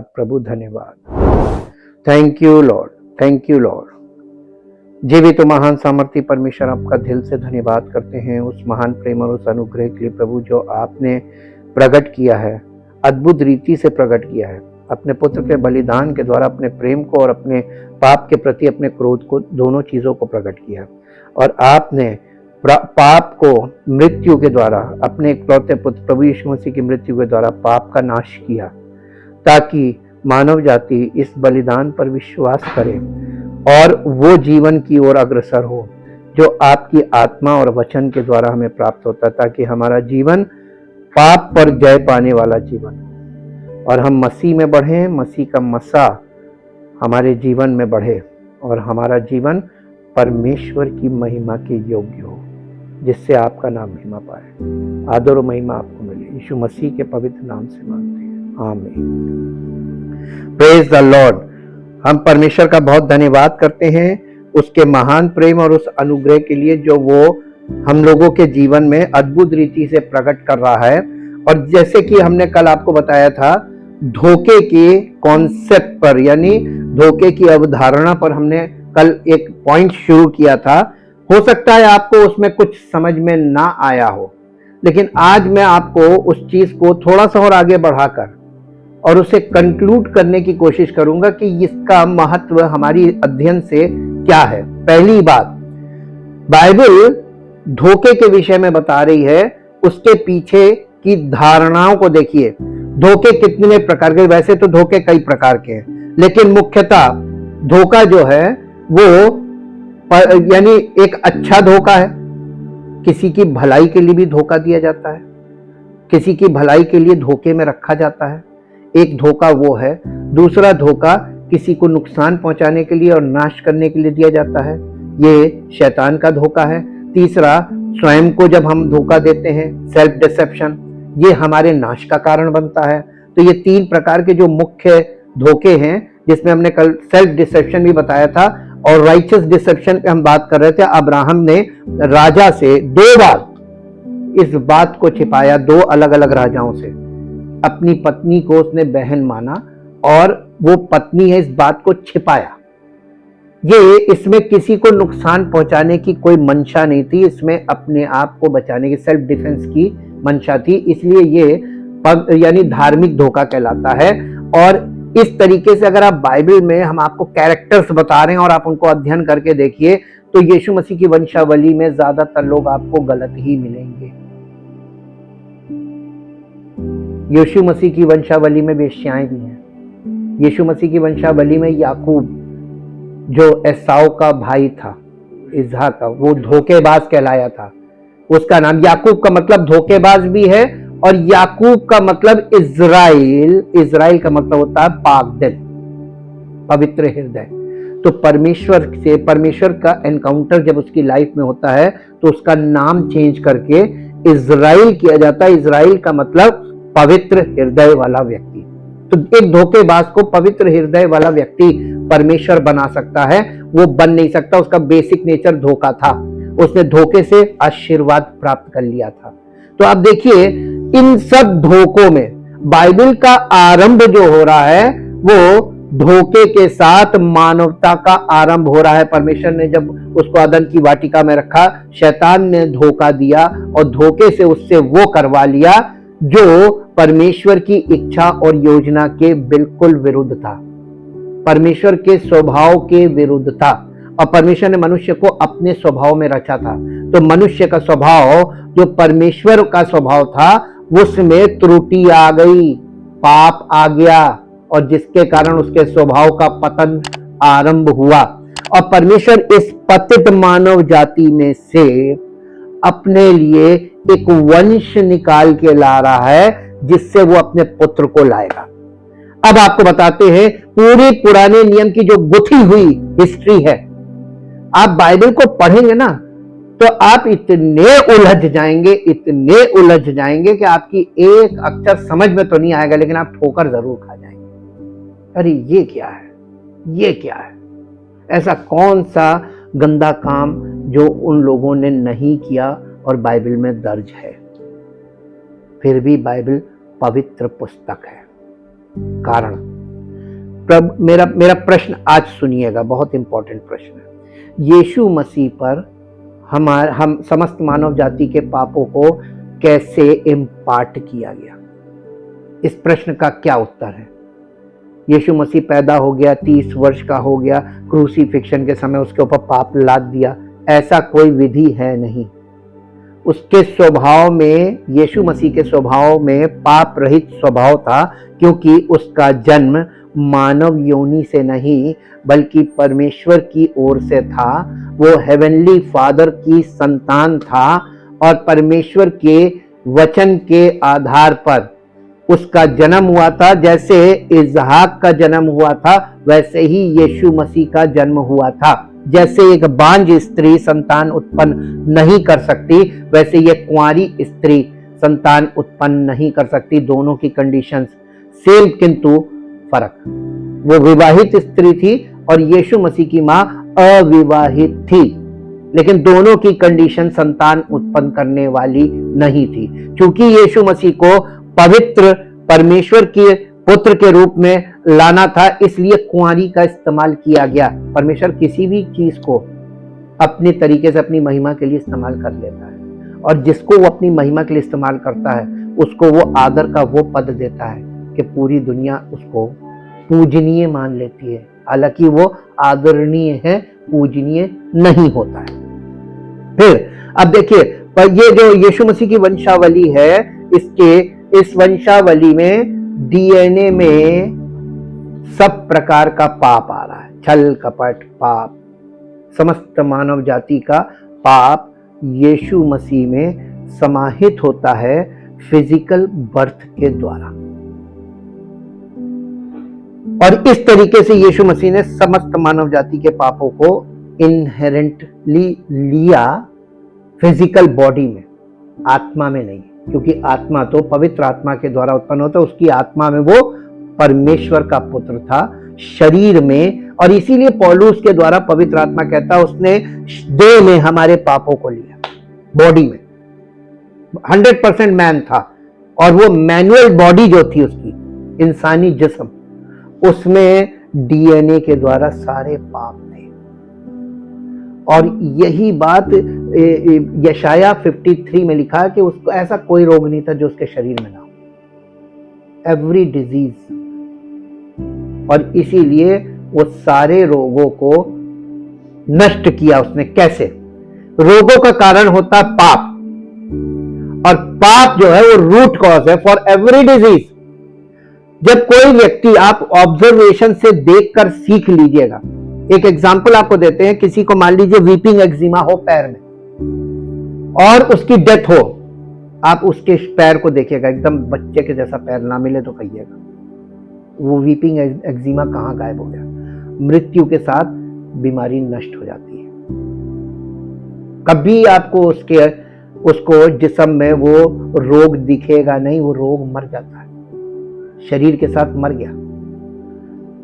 प्रभु धन्यवाद। Thank you Lord, thank you Lord. जीवित महान सामर्थी परमेश्वर, आपका दिल से धन्यवाद करते हैं उस महान प्रेम और उस अनुग्रह के लिए प्रभु, जो आपने प्रकट किया है, अद्भुत रीति से प्रकट किया है। अपने पुत्र के बलिदान के द्वारा अपने प्रेम को और अपने पाप के प्रति अपने क्रोध को, दोनों चीज़ों को प्रकट किया। और आपने पाप को मृत्यु के द्वारा, अपने इकलौते पुत्र प्रभु यीशु मसीह की मृत्यु के द्वारा पाप का नाश किया, ताकि मानव जाति इस बलिदान पर विश्वास करे और वो जीवन की ओर अग्रसर हो जो आपकी आत्मा और वचन के द्वारा हमें प्राप्त होता, ताकि हमारा जीवन पाप पर जय पाने वाला जीवन हो और हम मसीह में बढ़ें, मसीह का मसा हमारे जीवन में बढ़े और हमारा जीवन परमेश्वर की महिमा के योग्य हो, जिससे आपका नाम महिमा पाए। आदर और महिमा आपको मिले, यीशु मसीह के पवित्र नाम से मांगते हैं, आमीन। Praise the Lord. हम परमेश्वर का बहुत धन्यवाद करते हैं उसके महान प्रेम और उस अनुग्रह के लिए जो वो हम लोगों के जीवन में अद्भुत रीति से प्रकट कर रहा है। और जैसे कि हमने कल आपको बताया था, धोखे के कॉन्सेप्ट पर, यानी धोखे की अवधारणा पर हमने कल एक पॉइंट शुरू किया था। हो सकता है आपको उसमें कुछ समझ में ना आया हो, लेकिन आज मैं आपको उस चीज को थोड़ा सा और आगे बढ़ाकर और उसे कंक्लूड करने की कोशिश करूंगा कि इसका महत्व हमारी अध्ययन से क्या है। पहली बात, बाइबल धोखे के विषय में बता रही है, उसके पीछे की धारणाओं को देखिए। धोखे कितने प्रकार के, वैसे तो धोखे कई प्रकार के हैं, लेकिन मुख्यतः धोखा जो है वो यानी एक अच्छा धोखा है। किसी की भलाई के लिए भी धोखा दिया जाता है, किसी की भलाई के लिए धोखे में रखा जाता है, एक धोखा वो है। दूसरा धोखा किसी को नुकसान पहुंचाने के लिए और नाश करने के लिए दिया जाता है, ये शैतान का धोखा है। तीसरा, स्वयं को जब हम धोखा देते हैं, सेल्फ डिसेप्शन, ये हमारे नाश का कारण बनता है। तो ये तीन प्रकार के जो मुख्य धोखे हैं, जिसमें हमने कल सेल्फ डिसेप्शन भी बताया था और राइचियस डिसेप्शन पे हम बात कर रहे थे। अब्राहम ने राजा से 2 बार इस बात को छिपाया, 2 अलग अलग राजाओं से। अपनी पत्नी को उसने बहन माना और वो पत्नी है, इस बात को छिपाया। ये इसमें किसी को नुकसान पहुंचाने की कोई मंशा नहीं थी, इसमें अपने आप को बचाने की, सेल्फ डिफेंस की मंशा थी। इसलिए ये यानी धार्मिक धोखा कहलाता है। और इस तरीके से अगर आप बाइबल में हम आपको कैरेक्टर्स बता रहे हैं और आप उनको अध्ययन करके देखिए, तो यीशु मसीह की वंशावली में ज्यादातर लोग आपको गलत ही मिलेंगे। यीशु मसीह की वंशावली में वेश्याएं भी हैं। यीशु मसीह की वंशावली में याकूब, जो एसाव का भाई था, इसहाक का, वो धोखेबाज कहलाया था। उसका नाम याकूब का मतलब धोखेबाज भी है, और याकूब का मतलब इज़राइल, इज़राइल का मतलब होता है पाक दिल, पवित्र हृदय। तो परमेश्वर से, परमेश्वर का एनकाउंटर जब उसकी लाइफ में होता है तो उसका नाम चेंज करके इज़राइल किया जाता है। इज़राइल का मतलब पवित्र हृदय वाला व्यक्ति। तो एक धोखेबाज को पवित्र हृदय वाला व्यक्ति परमेश्वर बना सकता है, वो बन नहीं सकता। उसका बेसिक नेचर धोखा था, उसने धोखे से आशीर्वाद प्राप्त कर लिया था। तो आप देखिए, इन सब धोखों में बाइबल का आरंभ जो हो रहा है वो धोखे के साथ मानवता का आरंभ हो रहा है। परमेश्वर ने जब उसको अदन की वाटिका में रखा, शैतान ने धोखा दिया और धोखे से उससे वो करवा लिया जो परमेश्वर की इच्छा और योजना के बिल्कुल विरुद्ध था, परमेश्वर के स्वभाव के विरुद्ध था। और परमेश्वर ने मनुष्य को अपने स्वभाव में रचा था। तो मनुष्य का स्वभाव जो परमेश्वर का स्वभाव था, उसमें त्रुटि आ गई, पाप आ गया, और जिसके कारण उसके स्वभाव का पतन आरंभ हुआ। और परमेश्वर इस पतित मानव जाति में से अपने लिए एक वंश निकाल के ला रहा है, जिससे वो अपने पुत्र को लाएगा। अब आपको बताते हैं पूरे पुराने नियम की जो गुथी हुई हिस्ट्री है। आप बाइबल को पढ़ेंगे ना, तो आप इतने उलझ जाएंगे, इतने उलझ जाएंगे कि आपकी एक अक्षर समझ में तो नहीं आएगा, लेकिन आप ठोकर जरूर खा जाएंगे। अरे ये क्या है, ये क्या है? ऐसा कौन सा गंदा काम जो उन लोगों ने नहीं किया और बाइबल में दर्ज है? फिर भी बाइबल पवित्र पुस्तक है। कारण मेरा प्रश्न आज सुनिएगा, बहुत इंपॉर्टेंट प्रश्न है। यीशु मसीह पर हम समस्त मानव जाति के पापों को कैसे इम्पार्ट किया गया? इस प्रश्न का क्या उत्तर है? यीशु मसीह पैदा हो गया, 30 वर्ष का हो गया, क्रूसीफिक्शन के समय उसके ऊपर पाप लाद दिया, ऐसा कोई विधि है नहीं। उसके स्वभाव में, यीशु मसीह के स्वभाव में पाप रहित स्वभाव था, क्योंकि उसका जन्म मानव योनि से नहीं बल्कि परमेश्वर की ओर से था। वो हेवनली फादर की संतान था और परमेश्वर के वचन के आधार पर उसका जन्म हुआ था। जैसे इजहाक का जन्म हुआ था, वैसे ही यीशु मसीह का जन्म हुआ था। जैसे एक बांझ स्त्री संतान उत्पन्न नहीं कर सकती, वैसे ये कुंवारी स्त्री संतान उत्पन्न नहीं कर सकती। दोनों की कंडीशंस सेम किंतु फर्क। वो विवाहित स्त्री थी और यीशु मसीह की मां अविवाहित थी, लेकिन दोनों की कंडीशन संतान उत्पन्न करने वाली नहीं थी। क्योंकि यीशु मसीह को पवित्र परमेश्वर के पुत्र के रूप में लाना था, इसलिए कुंवारी का इस्तेमाल किया गया। परमेश्वर किसी भी चीज को अपने तरीके से अपनी महिमा के लिए इस्तेमाल कर लेता है, और जिसको वो अपनी महिमा के लिए इस्तेमाल करता है उसको वो आदर का वो पद देता है कि पूरी दुनिया उसको पूजनीय मान लेती है। हालांकि वो आदरणीय है, पूजनीय नहीं होता है। फिर अब देखिए, पर ये जो यीशु मसीह की वंशावली है, इस वंशावली में डीएनए में सब प्रकार का पाप आ रहा है। छल कपट पाप, समस्त मानव जाति का पाप यीशु मसीह में समाहित होता है फिजिकल बर्थ के द्वारा। और इस तरीके से यीशु मसीह ने समस्त मानव जाति के पापों को इनहेरेंटली लिया फिजिकल बॉडी में, आत्मा में नहीं। क्योंकि आत्मा तो पवित्र आत्मा के द्वारा उत्पन्न होता है, उसकी आत्मा में वो परमेश्वर का पुत्र था शरीर में। और इसीलिए पौलुस के द्वारा पवित्र आत्मा कहता है उसने देह में हमारे पापों को लिया, बॉडी में। 100% मैन था, और वो मैनुअल बॉडी जो थी उसकी, इंसानी जिस्म, उसमें डीएनए के द्वारा सारे पाप थे। और यही बात यशाया 53 में लिखा कि उसको ऐसा कोई रोग नहीं था जो उसके शरीर में ना हो, एवरी डिजीज। और इसीलिए वो सारे रोगों को नष्ट किया उसने। कैसे? रोगों का कारण होता पाप, और पाप जो है वो रूट कॉज है फॉर एवरी डिजीज। जब कोई व्यक्ति, आप ऑब्जर्वेशन से देखकर सीख लीजिएगा। एक एग्जांपल आपको देते हैं, किसी को मान लीजिए वीपिंग एक्जिमा हो पैर में और उसकी डेथ हो, आप उसके पैर को देखिएगा, एकदम बच्चे के जैसा पैर ना मिले तो कहिएगा वो वीपिंग एक्जिमा कहां गायब हो गया। मृत्यु के साथ बीमारी नष्ट हो जाती है। कभी आपको उसको जिस्म में वो रोग दिखेगा नहीं, वो रोग मर जाता है, शरीर के साथ मर गया।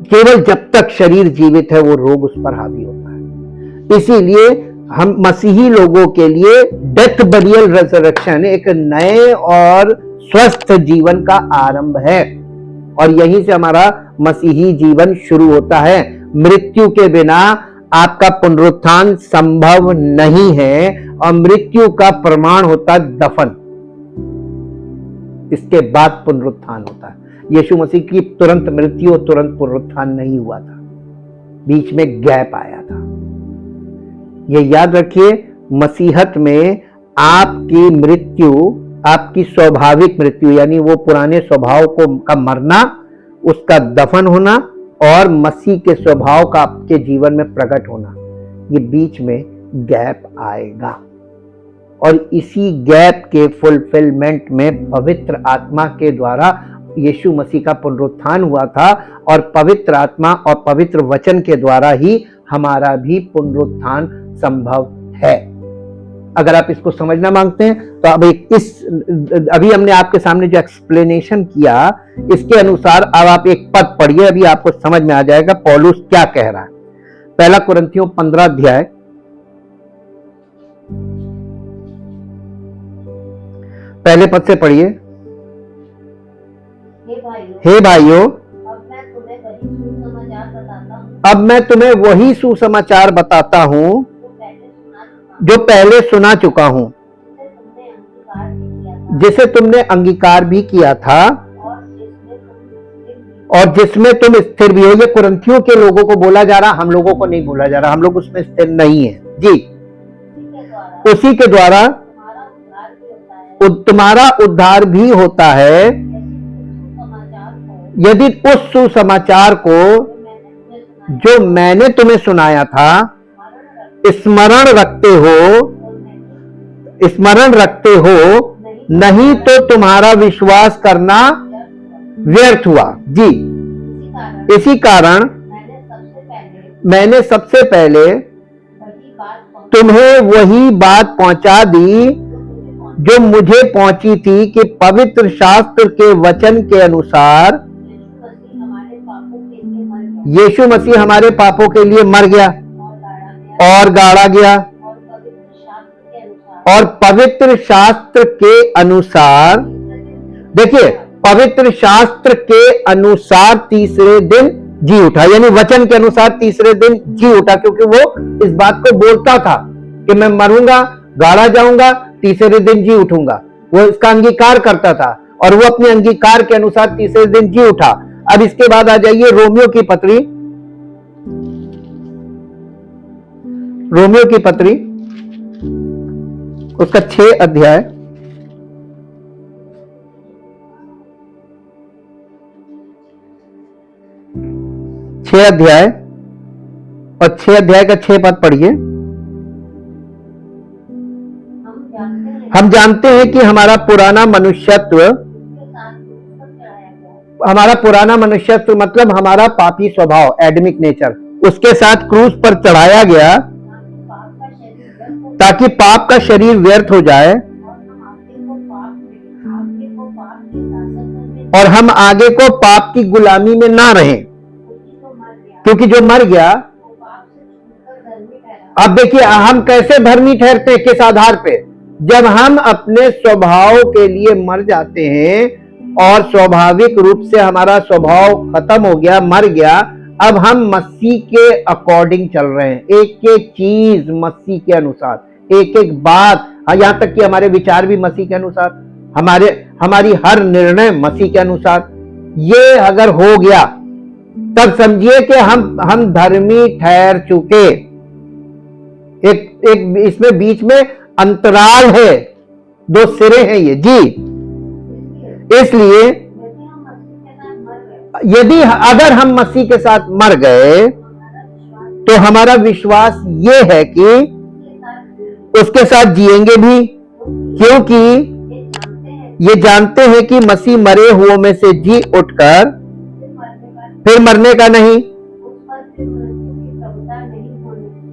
केवल जब तक शरीर जीवित है वो रोग उस पर हावी होता है। इसीलिए हम मसीही लोगों के लिए डेथ बरियल रेजरेक्शन एक नए और स्वस्थ जीवन का आरंभ है, और यहीं से हमारा मसीही जीवन शुरू होता है। मृत्यु के बिना आपका पुनरुत्थान संभव नहीं है, और मृत्यु का प्रमाण होता है दफन, इसके बाद पुनरुत्थान होता है। यीशु मसीह की तुरंत मृत्यु और तुरंत पुनरुत्थान नहीं हुआ था, बीच में गैप आया था। यह याद रखिए, मसीहत में आपकी मृत्यु, आपकी स्वाभाविक मृत्यु यानी वो पुराने स्वभाव का मरना, उसका दफन होना, और मसीह के स्वभाव का आपके जीवन में प्रकट होना, ये बीच में गैप आएगा। और इसी गैप के फुलफिलमेंट में पवित्र आत्मा के द्वारा यीशु मसीह का पुनरुत्थान हुआ था, और पवित्र आत्मा और पवित्र वचन के द्वारा ही हमारा भी पुनरुत्थान संभव है। अगर आप इसको समझना मांगते हैं तो अब अभी हमने आपके सामने जो एक्सप्लेनेशन किया, इसके अनुसार अब आप एक पद पढ़िए, अभी आपको समझ में आ जाएगा पौलुस क्या कह रहा है। पहला कुरिन्थियों 15 अध्याय पहले पद से पढ़िए। हे भाइयों, अब मैं तुम्हें वही सुसमाचार बताता हूं जो पहले सुना चुका हूं, जिसे तुमने अंगीकार भी किया था और जिसमें तुम स्थिर भी हो। ये कुरिन्थियों के लोगों को बोला जा रहा, हम लोगों को नहीं बोला जा रहा, हम लोग उसमें स्थिर नहीं है जी। उसी के द्वारा तुम्हारा उद्धार भी होता है, यदि उस सुसमाचार को जो मैंने तुम्हें सुनाया था स्मरण रखते हो, नहीं तो तुम्हारा विश्वास करना व्यर्थ हुआ जी। इसी कारण मैंने सबसे पहले तुम्हें वही बात पहुंचा दी जो मुझे पहुंची थी कि पवित्र शास्त्र के वचन के अनुसार यीशु मसीह हमारे पापों के लिए मर गया और गाड़ा गया, और पवित्र शास्त्र के अनुसार, देखिए, पवित्र शास्त्र के अनुसार तीसरे दिन जी उठा, यानी वचन के अनुसार तीसरे दिन जी उठा, क्योंकि वो इस बात को बोलता था कि मैं मरूंगा, गाड़ा जाऊंगा, तीसरे दिन जी उठूंगा। वो इसका अंगीकार करता था और वो अपने अंगीकार के अनुसार तीसरे दिन जी उठा। अब इसके बाद आ जाइए रोमियो की पत्री, रोमियो की पत्री उसका 6 अध्याय, और 6 अध्याय का 6 पद पढ़िए। हम जानते हैं कि हमारा पुराना मनुष्यत्व मतलब हमारा पापी स्वभाव, एडमिक नेचर, उसके साथ क्रूस पर चढ़ाया गया ताकि पाप का शरीर व्यर्थ हो जाए और हम आगे को पाप की गुलामी में ना रहें, क्योंकि जो मर गया। अब देखिए हम कैसे धर्मी ठहरते हैं, किस आधार पे? जब हम अपने स्वभाव के लिए मर जाते हैं और स्वाभाविक रूप से हमारा स्वभाव खत्म हो गया, मर गया, अब हम मसीह के अकॉर्डिंग चल रहे हैं, एक एक चीज मसीह के अनुसार, एक एक बात, यहां तक कि हमारे विचार भी मसीह के अनुसार, हमारी हर निर्णय मसीह के अनुसार। ये अगर हो गया तब समझिए कि हम धर्मी ठहर चुके। एक इसमें बीच में अंतराल है, 2 सिरे हैं ये जी। इसलिए यदि अगर हम मसीह के साथ मर गए तो हमारा विश्वास ये है कि उसके साथ जिएंगे भी, क्योंकि ये जानते हैं कि मसीह मरे हुओं में से जी उठकर फिर मरने का नहीं,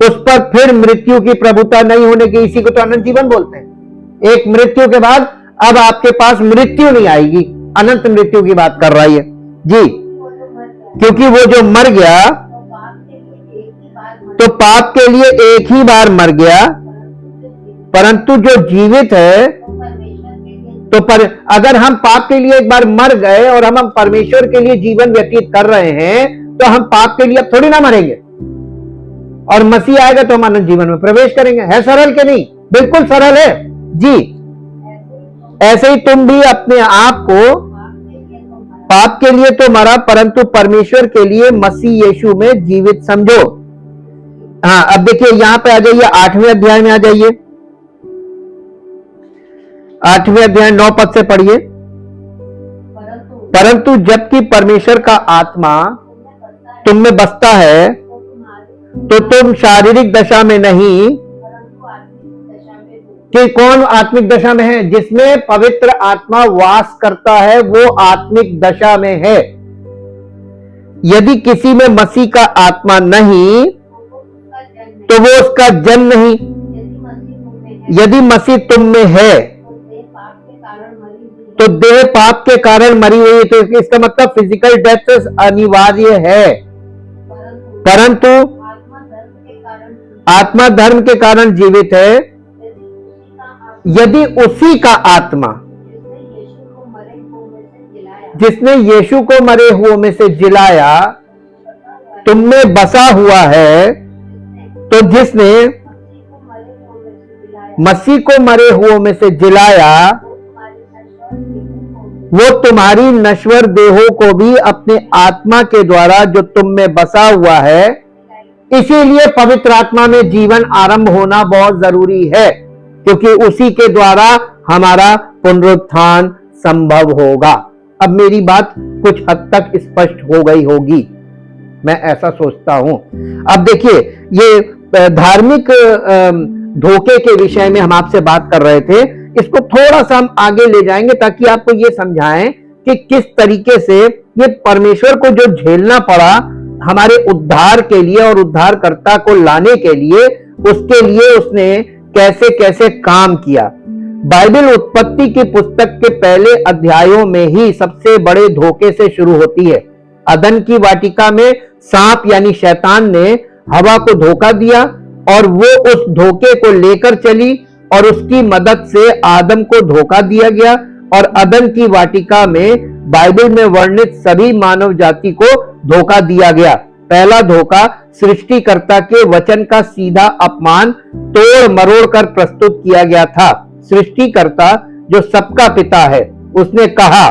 उस पर फिर मृत्यु की प्रभुता नहीं होने की, इसी को तो अनंत जीवन बोलते हैं। एक मृत्यु के बाद अब आपके पास मृत्यु नहीं आएगी, अनंत मृत्यु की बात कर रही है जी। क्योंकि वो जो मर गया तो पाप के लिए एक ही बार मर गया, परंतु जो जीवित है तो अगर हम पाप के लिए एक बार मर गए और हम परमेश्वर के लिए जीवन व्यतीत कर रहे हैं तो हम पाप के लिए अब थोड़ी ना मरेंगे, और मसीह आएगा तो हम अनंत जीवन में प्रवेश करेंगे। है सरल के नहीं? बिल्कुल सरल है जी। ऐसे ही तुम भी अपने आप को पाप के लिए तो मरा, परंतु परमेश्वर के लिए मसीह यीशु में जीवित समझो। हाँ, अब देखिए यहां पे आ जाइए, 8वें अध्याय में आ जाइए, 8वें अध्याय 9 पद से पढ़िए। परंतु जबकि परमेश्वर का आत्मा तुम में बसता है तो तुम शारीरिक दशा में नहीं, कि कौन आत्मिक दशा में है? जिसमें पवित्र आत्मा वास करता है वो आत्मिक दशा में है। यदि किसी में मसीह का आत्मा नहीं तो वो उसका जन नहीं। यदि मसीह तुम में है तो देह पाप के कारण मरी हुई है, तो इसका मतलब फिजिकल डेथ अनिवार्य है, परंतु आत्मा धर्म के कारण जीवित है। यदि उसी का आत्मा जिसने यीशु को मरे हुओं में से जिलाया, तुम में बसा हुआ है, तो जिसने मसीह को मरे हुओं में से जिलाया, वो तुम्हारी नश्वर देहों को भी अपने आत्मा के द्वारा जो तुम में बसा हुआ है, इसीलिए पवित्र आत्मा में जीवन आरंभ होना बहुत जरूरी है, क्योंकि उसी के द्वारा हमारा पुनरुत्थान संभव होगा। अब मेरी बात कुछ हद तक स्पष्ट हो गई होगी, मैं ऐसा सोचता हूं। अब देखिए, ये धार्मिक धोखे के विषय में हम आपसे बात कर रहे थे, इसको थोड़ा सा हम आगे ले जाएंगे ताकि आपको ये समझाएं कि किस तरीके से ये परमेश्वर को जो झेलना पड़ा हमारे उद्धार के लिए और उद्धारकर्ता को लाने के लिए, उसके लिए उसने कैसे कैसे काम किया। बाइबल उत्पत्ति की पुस्तक के पहले अध्यायों में ही सबसे बड़े धोखे से शुरू होती है। अदन की वाटिका में सांप यानी शैतान ने हवा को धोखा दिया और वो उस धोखे को लेकर चली और उसकी मदद से आदम को धोखा दिया गया और अदन की वाटिका में बाइबल में वर्णित सभी मानव जाति को धोखा दिया गया। पहला धोखा सृष्टिकर्ता के वचन का सीधा अपमान तोड़ मरोड़ कर प्रस्तुत किया गया था। सृष्टिकर्ता जो सबका पिता है, उसने कहा,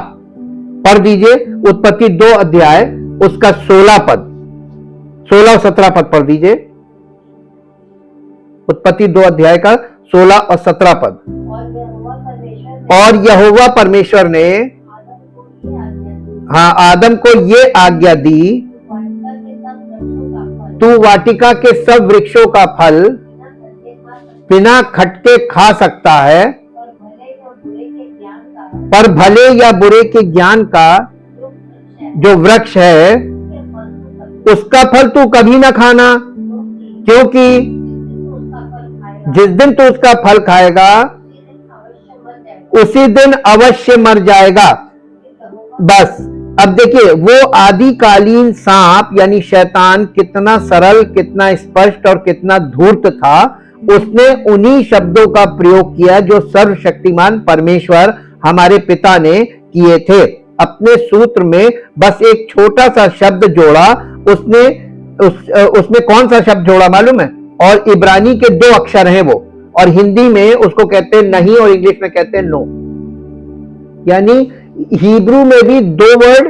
पढ़ दीजिए उत्पत्ति 2 अध्याय उसका 16 पद, 16 और 17 पद पढ़ दीजिए। उत्पत्ति 2 अध्याय का 16 और 17 पद। और यहोवा परमेश्वर ने आदम को ये आज्ञा दी, तू वाटिका के सब वृक्षों का फल बिना खटके खा सकता है, पर भले या बुरे के ज्ञान का जो वृक्ष है उसका फल तू कभी ना खाना, क्योंकि जिस दिन तू उसका फल खाएगा उसी दिन अवश्य मर जाएगा। बस अब देखिए, वो आदिकालीन सांप यानी शैतान कितना सरल, कितना स्पष्ट और कितना धूर्त था। उसने उन्हीं शब्दों का प्रयोग किया जो सर्वशक्तिमान परमेश्वर हमारे पिता ने किए थे। अपने सूत्र में बस एक छोटा सा शब्द जोड़ा। उसमें कौन सा शब्द जोड़ा मालूम है? और इब्रानी के 2 अक्षर हैं वो, और हिंदी में उसको कहते हैं नहीं और इंग्लिश में कहते हैं नो। यानी हिब्रू में भी 2 वर्ड,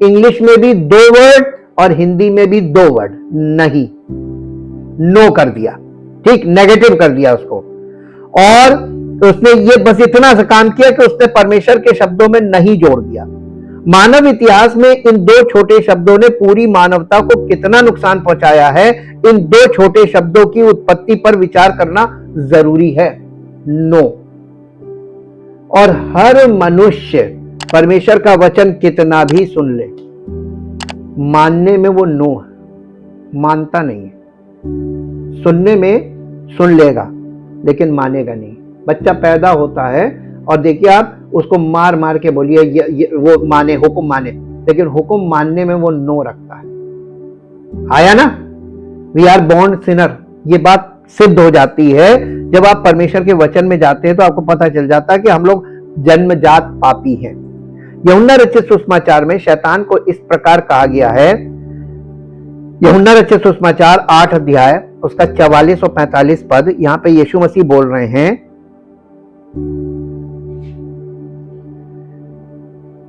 इंग्लिश में भी 2 वर्ड और हिंदी में भी 2 वर्ड, नहीं, नो कर दिया, ठीक, नेगेटिव कर दिया उसको। और उसने ये बस इतना सा काम किया कि उसने परमेश्वर के शब्दों में नहीं जोड़ दिया। मानव इतिहास में इन 2 छोटे शब्दों ने पूरी मानवता को कितना नुकसान पहुंचाया है, इन 2 छोटे शब्दों की उत्पत्ति पर विचार करना जरूरी है। नो। और हर मनुष्य परमेश्वर का वचन कितना भी सुन ले, मानने में वो नो है, मानता नहीं है। सुनने में सुन लेगा लेकिन मानेगा नहीं। बच्चा पैदा होता है और देखिए आप उसको मार मार के बोलिए वो माने, हुक्म माने, लेकिन हुक्म मानने में वो नो रखता है। आया ना? वी आर बॉर्न सिनर, ये बात सिद्ध हो जाती है जब आप परमेश्वर के वचन में जाते हैं, तो आपको पता चल जाता है कि हम लोग जन्मजात पापी हैं। यूहन्ना रचित सुसमाचार में शैतान को इस प्रकार कहा गया है। यूहन्ना रचित सुसमाचार 8 अध्याय उसका 44 और 45 पद, यहां पे यीशु मसीह बोल रहे हैं।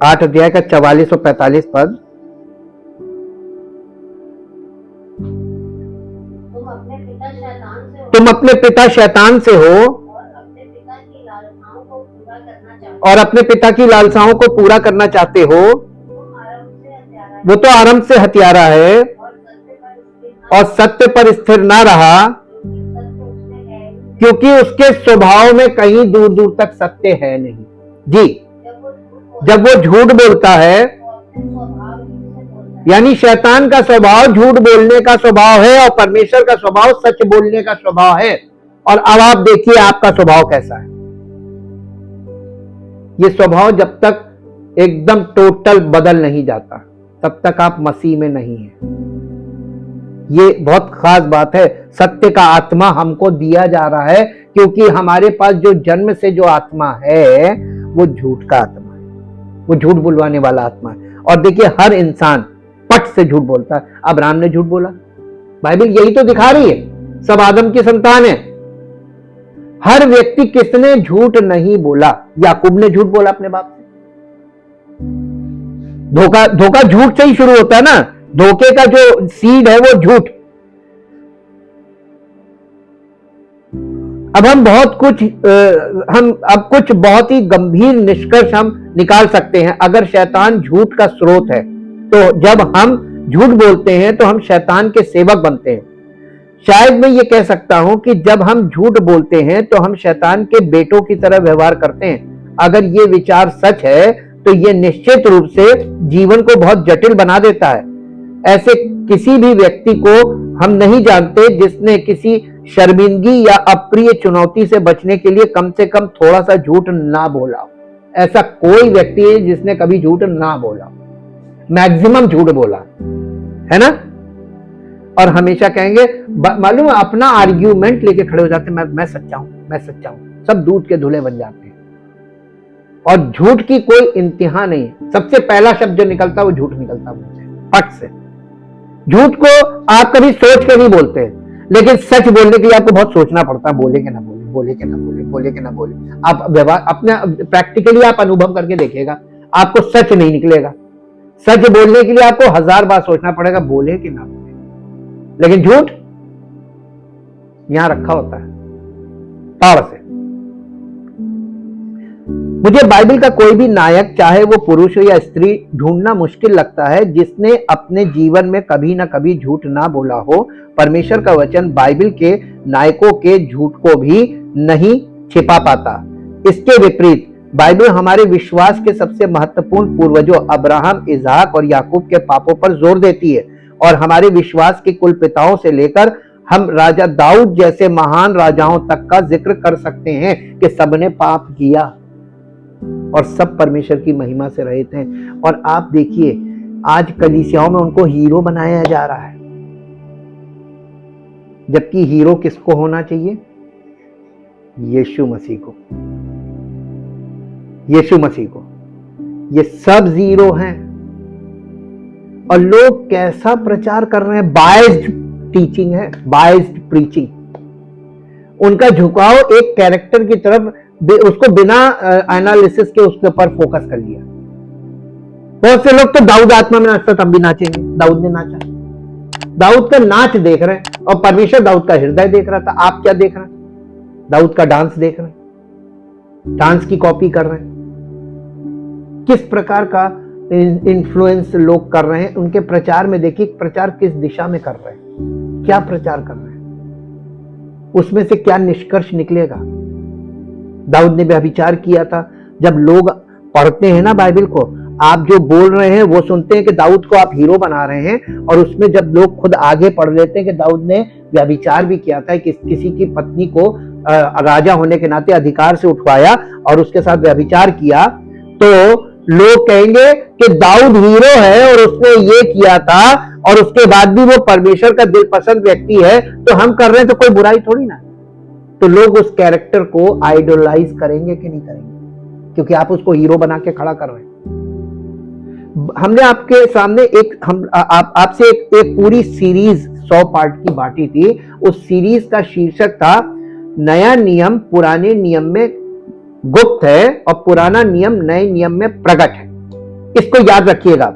8 अध्याय का 44 और 45 पद। तुम अपने पिता शैतान से हो और अपने पिता की लालसाओं को पूरा करना चाहते हो। वो तो आरंभ से हत्यारा है और सत्य पर स्थिर ना रहा, क्योंकि उसके स्वभाव में कहीं दूर दूर तक सत्य है नहीं। जी, जब वो झूठ बोलता है, यानी शैतान का स्वभाव झूठ बोलने का स्वभाव है और परमेश्वर का स्वभाव सच बोलने का स्वभाव है। और अब आप देखिए आपका स्वभाव कैसा है। ये स्वभाव जब तक एकदम टोटल बदल नहीं जाता तब तक आप मसीह में नहीं हैं। ये बहुत खास बात है। सत्य का आत्मा हमको दिया जा रहा है, क्योंकि हमारे पास जो जन्म से जो आत्मा है वो झूठ का आत्मा है, वो झूठ बुलवाने वाला आत्मा है। और देखिए हर इंसान पट से झूठ बोलता है। अब्राहम ने झूठ बोला, बाइबल यही तो दिखा रही है, सब आदम की संतान है। हर व्यक्ति किसने झूठ नहीं बोला? याकूब ने झूठ बोला अपने बाप से। धोखा झूठ से ही शुरू होता है ना, धोखे का जो सीड है वो झूठ। अब हम कुछ बहुत ही गंभीर निष्कर्ष हम निकाल सकते हैं। अगर शैतान झूठ का स्रोत है तो जब हम झूठ बोलते हैं तो हम शैतान के सेवक बनते हैं। शायद मैं ये कह सकता हूं कि जब हम झूठ बोलते हैं तो हम शैतान के बेटों की तरह व्यवहार करते हैं। अगर ये विचार सच है तो ये निश्चित रूप से जीवन को बहुत जटिल बना देता है। ऐसे किसी भी व्यक्ति को हम नहीं जानते जिसने किसी शर्मिंदगी या अप्रिय चुनौती से बचने के लिए कम से कम थोड़ा सा झूठ ना बोला। ऐसा कोई व्यक्ति है जिसने कभी झूठ ना बोला, मैक्सिमम झूठ बोला है ना। और हमेशा कहेंगे, मालूम है, अपना आर्ग्यूमेंट लेके खड़े हो जाते हैं, मैं सच्चा हूं, मैं सच्चा हूं। सब दूध के धुले बन जाते हैं और झूठ की कोई इंतहा नहीं है। सबसे पहला शब्द जो निकलता है वो झूठ निकलता है मुझसे, पट से। झूठ को आप कभी सोच के नहीं बोलते, लेकिन सच बोलने के लिए आपको बहुत सोचना पड़ता है। बोले कि ना बोले, बोले कि ना बोले, बोले कि ना बोले। आप व्यवहार अपने प्रैक्टिकली आप अनुभव करके देखिएगा, आपको सच नहीं निकलेगा। सच बोलने के लिए आपको 1000 बार सोचना पड़ेगा, बोले कि ना बोले। लेकिन झूठ यहां रखा होता है ताड़ से। मुझे बाइबल का कोई भी नायक, चाहे वो पुरुष हो या स्त्री, ढूंढना मुश्किल लगता है जिसने अपने जीवन में कभी ना कभी झूठ ना बोला हो। परमेश्वर का वचन बाइबल के नायकों के झूठ को भी नहीं छिपा पाता। इसके विपरीत बाइबल हमारे विश्वास के सबसे महत्वपूर्ण पूर्वजों अब्राहम, इसहाक और याकूब के पापों पर जोर देती है। और हमारे विश्वास के कुल पिताओं से लेकर हम राजा दाऊद जैसे महान राजाओं तक का जिक्र कर सकते हैं कि सबने पाप किया और सब परमेश्वर की महिमा से रहित हैं। और आप देखिए, आज कलीसियाओं में उनको हीरो बनाया जा रहा है, जबकि हीरो किसको होना चाहिए? यीशु मसीह को। यीशु मसीह को। ये सब जीरो हैं। और लोग कैसा प्रचार कर रहे हैं? बायस्ड टीचिंग है, बायस्ड प्रीचिंग। उनका झुकाव एक कैरेक्टर की तरफ, उसको बिना एनालिसिस के उसके ऊपर फोकस कर लिया। बहुत से लोग तो दाऊद आत्मा में नाचता, तब भी नाचेंगे। दाऊद ने नाचा, दाऊद का नाच देख रहे हैं और परमेश्वर दाऊद का हृदय देख रहा था। आप क्या देख रहे हैं? दाऊद का डांस देख रहे हैं, डांस की कॉपी कर रहे हैं। किस प्रकार का इन्फ्लुएंस लोग कर रहे हैं उनके प्रचार में। देखिए प्रचार किस दिशा में कर रहे हैं, क्या प्रचार कर रहे हैं, उसमें से क्या निष्कर्ष निकलेगा। दाऊद ने व्यभिचार किया था। जब लोग पढ़ते हैं ना बाइबल को, आप जो बोल रहे हैं वो सुनते हैं कि दाऊद को आप हीरो बना रहे हैं, और उसमें जब लोग खुद आगे पढ़ लेते हैं कि दाऊद ने व्यभिचार भी किया था, किसी की पत्नी को राजा होने के नाते अधिकार से उठवाया और उसके साथ व्यभिचार किया, तो लोग कहेंगे कि दाऊद हीरो है और उसने ये किया था और उसके बाद भी वो परमेश्वर का दिल पसंद व्यक्ति है, तो हम कर रहे हैं तो कोई बुराई थोड़ी ना। तो लोग उस कैरेक्टर को आइडोलाइज करेंगे कि नहीं करेंगे, क्योंकि आप उसको हीरो बना के खड़ा कर रहे हैं। हमने आपके सामने आपसे एक पूरी सीरीज 100 पार्ट की बांटी थी। उस सीरीज का शीर्षक था नया नियम पुराने नियम में गुप्त है और पुराना नियम नए नियम में प्रकट है। इसको याद रखिएगा।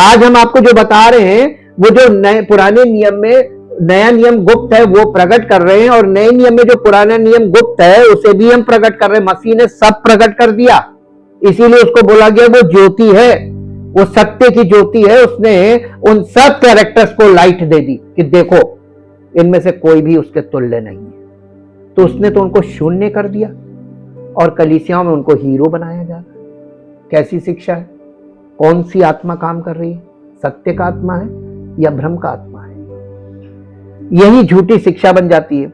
आज हम आपको जो बता रहे हैं वो जो पुराने नियम में नया नियम गुप्त है वो प्रकट कर रहे हैं, और नए नियम में जो पुराना नियम गुप्त है उसे भी हम प्रकट कर रहे हैं। मसीह ने सब प्रकट कर दिया, इसीलिए उसको बोला गया वो ज्योति है, वो सत्य की ज्योति है। उसने उन सब कैरेक्टर्स को लाइट दे दी कि देखो इनमें से कोई भी उसके तुल्य नहीं है। तो उसने तो उनको शून्य कर दिया और कलीसियाओं में उनको हीरो बनाया जा रहा है। कैसी शिक्षा है? कौन सी आत्मा काम कर रही है? सत्य का आत्मा है या भ्रम का आत्मा है? यही झूठी शिक्षा बन जाती है।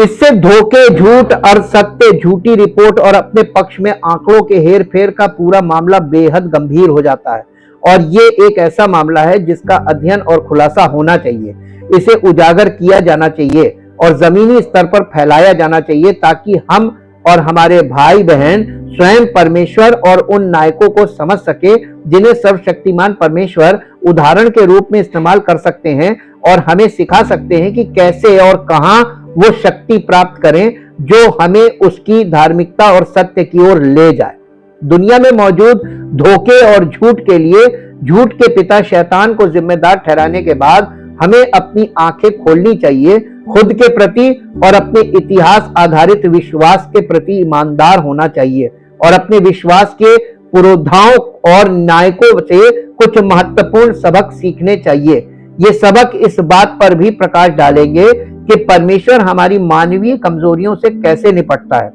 इससे धोखे, झूठ और सत्य, झूठी रिपोर्ट और अपने पक्ष में आंकड़ों के हेर फेर का पूरा मामला बेहद गंभीर हो जाता है। और ये एक ऐसा मामला है जिसका अध्ययन और खुलासा होना चाहिए। इसे उजागर किया जाना चाहिए और जमीनी स्तर पर फैलाया जाना चाहिए ताकि हम और हमारे भाई बहन स्वयं परमेश्वर और उन नायकों को समझ सके जिन्हें सर्वशक्तिमान परमेश्वर उदाहरण के रूप में इस्तेमाल कर सकते हैं और हमें सिखा सकते हैं कि कैसे और कहां वो शक्ति प्राप्त करें जो हमें उसकी धार्मिकता और सत्य की ओर ले जाए। दुनिया में मौजूद धोखे और झूठ के लिए झूठ के पिता शैतान को जिम्मेदार ठहराने के बाद हमें अपनी आंखें खोलनी चाहिए, खुद के प्रति और अपने इतिहास आधारित विश्वास के प्रति ईमानदार होना चाहिए और अपने विश्वास के पुरोधाओं और नायकों से कुछ महत्वपूर्ण सबक सीखने चाहिए। ये सबक इस बात पर भी प्रकाश डालेंगे कि परमेश्वर हमारी मानवीय कमजोरियों से कैसे निपटता है।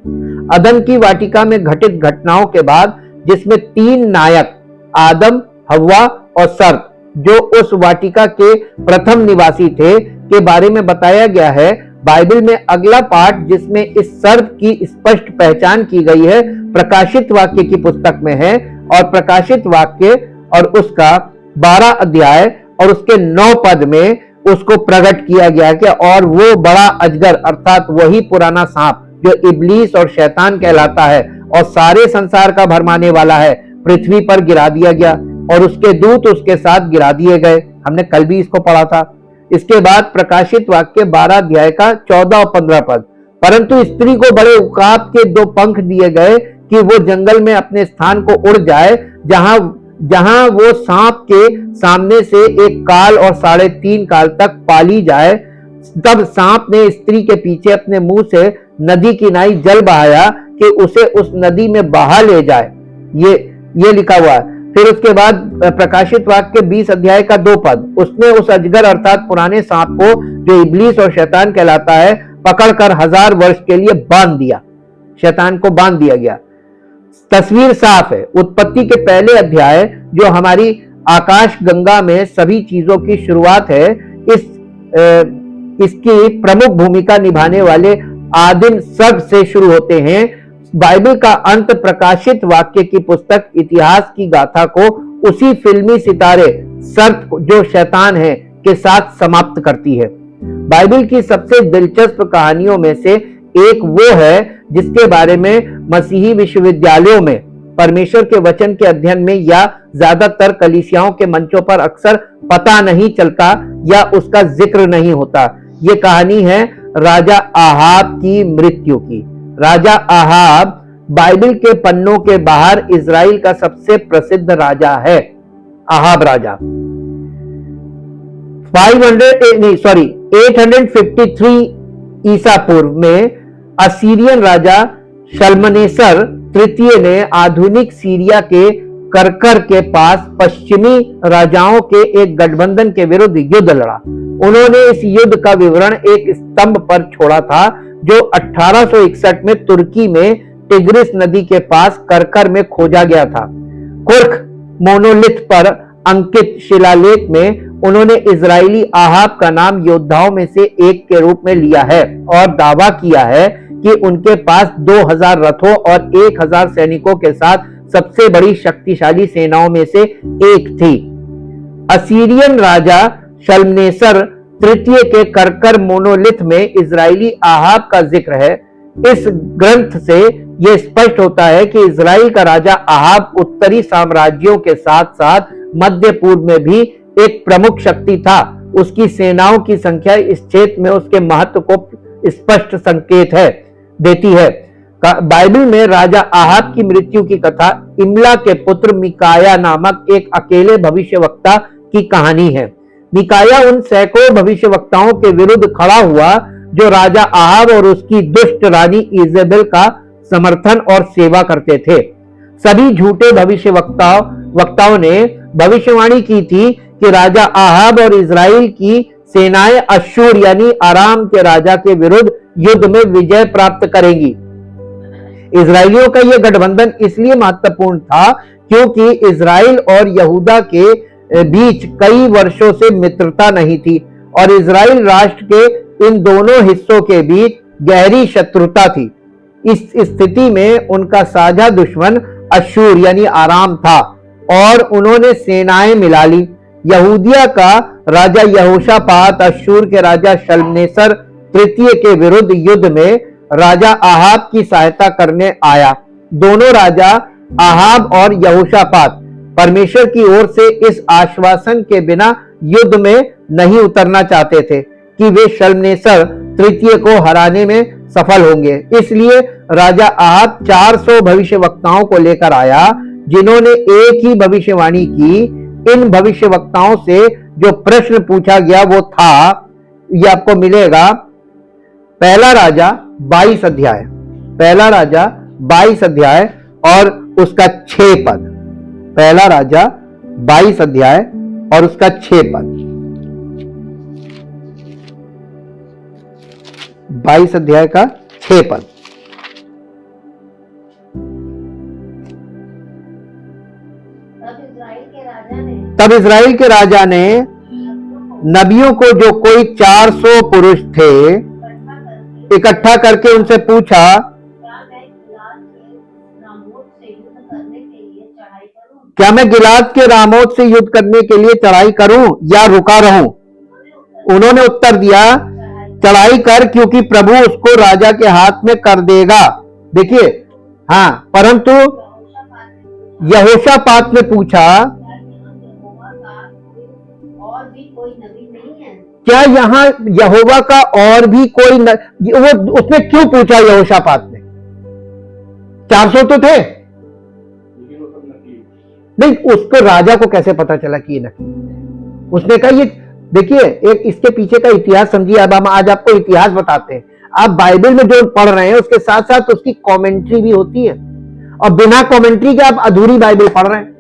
अदन की वाटिका में घटित घटनाओं के बाद जिसमें 3 नायक आदम, हव्वा और सर्प जो उस वाटिका के प्रथम निवासी थे के बारे में बताया गया है, बाइबल में अगला पाठ जिसमें इस सर्प की स्पष्ट पहचान की गई है प्रकाशित वाक्य की पुस्तक में है और प्रकाशित वाक्य और उसका 12 अध्याय और उसके 9 पद में उसको प्रकट किया गया कि और वो बड़ा अजगर अर्थात वही पुराना सांप जो इब्लीस और शैतान कहलाता है और सारे संसार का भरमाने वाला है, पृथ्वी पर गिरा दिया गया और उसके दूत उसके साथ गिरा दिए गए। हमने कल भी इसको पढ़ा था। इसके बाद प्रकाशित वाक्य 12 अध्याय का 14 और 15 पद, परंतु स्त्री को बड़े उकाब के 2 पंख दिए गए कि वो जंगल में अपने स्थान को उड़ जाए जहां वो सांप के सामने से 1 काल और 3.5 काल तक पाली जाए। तब सांप ने स्त्री के पीछे अपने मुंह से नदी की नाई जल बहाया कि उसे उस नदी में बहा ले जाए। ये लिखा हुआ है। फिर उसके बाद प्रकाशित वाक्य 20 अध्याय का 2 पद, उसने उस अजगर अर्थात पुराने सांप को जो इब्लीस और शैतान कहलाता है पकड़कर 1000 वर्ष के लिए बांध दिया। शैतान को बांध दिया गया। तस्वीर साफ है। उत्पत्ति के पहले अध्याय जो हमारी आकाश गंगा में सभी चीजों की शुरुआत है, इसकी प्रमुख भूमिका निभाने वाले आदिम सर्प से शुरू होते हैं। बाइबल का अंत प्रकाशित वाक्य की पुस्तक इतिहास की गाथा को उसी फिल्मी सितारे सर्प जो शैतान है के साथ समाप्त करती है। बाइबल की सबसे दिलचस्प कहानियों में से एक वो है जिसके बारे में मसीही विश्वविद्यालयों में परमेश्वर के वचन के अध्ययन में या ज्यादातर कलीसियाओं के मंचों पर अक्सर पता नहीं चलता या उसका जिक्र नहीं होता। ये कहानी है राजा आहाब की मृत्यु की। राजा आहाब बाइबल के पन्नों के बाहर इजराइल का सबसे प्रसिद्ध राजा है। आहाब राजा 853 ईसा पूर्व में असीरियन राजा शल्मनेसर तृतीय ने आधुनिक सीरिया के करकर के पास पश्चिमी राजाओं के एक गठबंधन के विरुद्ध युद्ध लड़ा। उन्होंने इस युद्ध का विवरण एक स्तंभ पर छोड़ा था जो 1861 में तुर्की में टिग्रिस नदी के पास करकर में खोजा गया था। कुर्क मोनोलिथ पर अंकित शिलालेख में उन्होंने इजरायली आहाब का नाम योद्धाओं में से एक के रूप में लिया है और दावा किया है कि उनके पास 2000 रथों और 1000 सैनिकों के साथ सबसे बड़ी शक्तिशाली सेनाओं में से एक थी। असीरियन राजा शल्मनेसर तृतीय के करकर मोनोलिथ में इजरायली आहाब का जिक्र है। इस ग्रंथ से यह स्पष्ट होता है कि इजराइल का राजा आहाब उत्तरी साम्राज्यों के साथ साथ मध्य पूर्व में भी एक प्रमुख शक्ति था। उसकी सेनाओं की संख्या इस क्षेत्र में उसके महत्व को स्पष्ट संकेत देती है। बाइबल में राजा आहाब की मृत्यु की कथा इमला के पुत्र मिकाया नामक एक अकेले भविष्यवक्ता की कहानी है। मिकाया उन सैकड़ों भविष्यवक्ताओं के विरुद्ध खड़ा हुआ जो राजा आहाब और उसकी दुष्ट रानी इजेबेल का समर्थन और सेवा करते थे। सभी झूठे वक्ताओं ने भविष्यवाणी की थी कि राजा आहाब और इजराइल की सेनाएं अश्शूर यानी आराम के राजा के विरुद्ध युद्ध में विजय प्राप्त करेंगी। इजराइलियों का यह गठबंधन इसलिए महत्वपूर्ण था क्योंकि इजराइल और यहूदा के बीच कई वर्षों से मित्रता नहीं थी और इजराइल राष्ट्र के इन दोनों हिस्सों के बीच गहरी शत्रुता थी। इस स्थिति में उनका साझा दुश्मन अश्शूर यानी आराम था और उन्होंने सेनाएं मिला ली। यहूदिया का राजा यहोशापात अश्शूर के राजा शल्मनेसर तृतीय के विरुद्ध युद्ध में राजा आहाब की सहायता करने आया। दोनों राजा आहाब और यहोशापात परमेश्वर की ओर से इस आश्वासन के बिना युद्ध में नहीं उतरना चाहते थे कि वे शल्मनेसर तृतीय को हराने में सफल होंगे। इसलिए राजा आहाब 400 भविष्यवक्ताओं को लेकर आया, जिन्होंने एक ही भविष्यवाणी की। इन भविष्यवक्ताओं से जो प्रश्न पूछा गया वो था, ये आपको मिलेगा पहला राजा 22 अध्याय, पहला राजा 22 अध्याय और उसका 6 पद। पहला राजा 22 अध्याय और उसका 6 पद। 22 अध्याय का 6 पद। तब इज़राइल के राजा ने नबियों को, जो कोई 400 पुरुष थे, इकट्ठा करके उनसे पूछा, क्या मैं गिलाद के रामोत से युद्ध करने के लिए चढ़ाई करूं या रुका रहूं? उन्होंने उत्तर दिया, चढ़ाई कर, क्योंकि प्रभु उसको राजा के हाथ में कर देगा। देखिए, हाँ, परंतु यहोशापात ने पूछा, क्या यहाँ यहोवा का और भी कोई वो उसने क्यों पूछा? यहोशापात ने 400 तो थे नहीं, उसको राजा को कैसे पता चला कि ये नकली? उसने कहा, ये देखिए, एक इसके पीछे का इतिहास समझिए। अब हम आज आपको इतिहास बताते हैं। आप बाइबल में जो पढ़ रहे हैं उसके साथ साथ उसकी कमेंट्री भी होती है, और बिना कमेंट्री के आप अधूरी बाइबल पढ़ रहे हैं,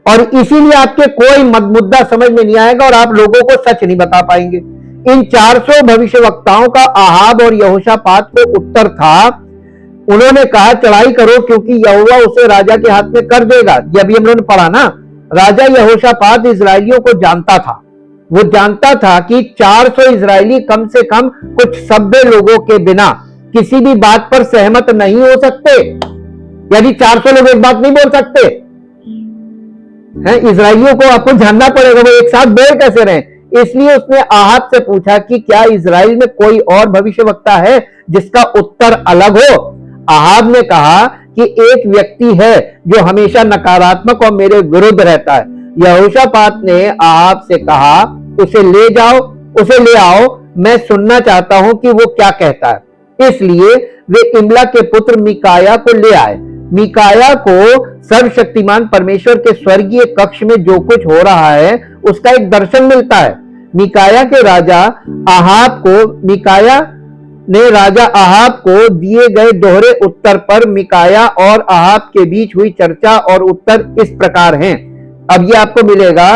और इसीलिए आपके कोई मुद्दा समझ में नहीं आएगा और आप लोगों को सच नहीं बता पाएंगे। इन 400 भविष्यवक्ताओं का आहाब और यहोशापात को उत्तर था। उन्होंने कहा, चढ़ाई करो, क्योंकि यहोवा उसे राजा के हाथ में कर देगा। ये अभी हम लोगों ने पढ़ा ना। राजा यहोशापात इजरायलियों को जानता था। वो जानता था कि 400 इजरायली कम से कम कुछ सभ्य लोगों के बिना किसी भी बात पर सहमत नहीं हो सकते। यानी 400 लोग एक बात नहीं बोल सकते हैं। इजरायलियों को आपको जानना पड़ेगा, वो एक साथ बोल कैसे रहे। इसलिए उसने आहाब से पूछा कि क्या इजराइल में कोई और भविष्यवक्ता है जिसका उत्तर अलग हो? आहाब ने कहा कि एक व्यक्ति है जो हमेशा नकारात्मक और मेरे विरुद्ध रहता है। यहोशापात ने आहाब से कहा, उसे ले जाओ, उसे ले आओ, मैं सुनना चाहता हूं कि वो क्या कहता है। इसलिए वे इमला के पुत्र मिकाया को ले आए। मिकाया को सर्वशक्तिमान परमेश्वर के स्वर्गीय कक्ष में जो कुछ हो रहा है उसका एक दर्शन मिलता है। मिकाया ने राजा आहाब को दिए गए दोहरे उत्तर पर मिकाया और आहाब के बीच हुई चर्चा और उत्तर इस प्रकार हैं। अब ये आपको मिलेगा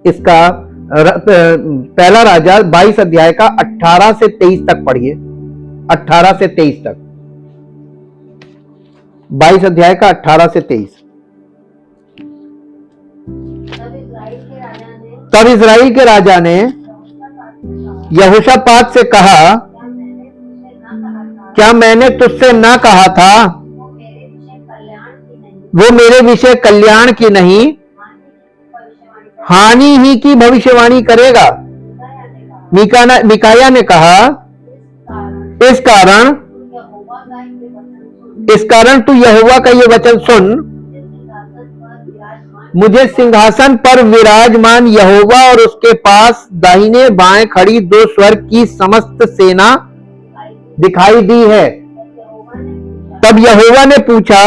इसका पहला राजा 22 अध्याय का 18 से 23 तक पढ़िए। 18 से 23 तक, 22 अध्याय का 18 से 23। तब इज़राइल के राजा ने यहोशापात से कहा, क्या मैंने तुझसे ना कहा था वो मेरे विषय कल्याण की नहीं हानि ही की भविष्यवाणी करेगा? मिकाया ने कहा, इस कारण तू यहोवा का ये वचन सुन, मुझे सिंहासन पर विराजमान यहोवा और उसके पास दाहिने बाएं खड़ी 2 स्वर्ग की समस्त सेना दिखाई दी है। तब यहोवा ने पूछा,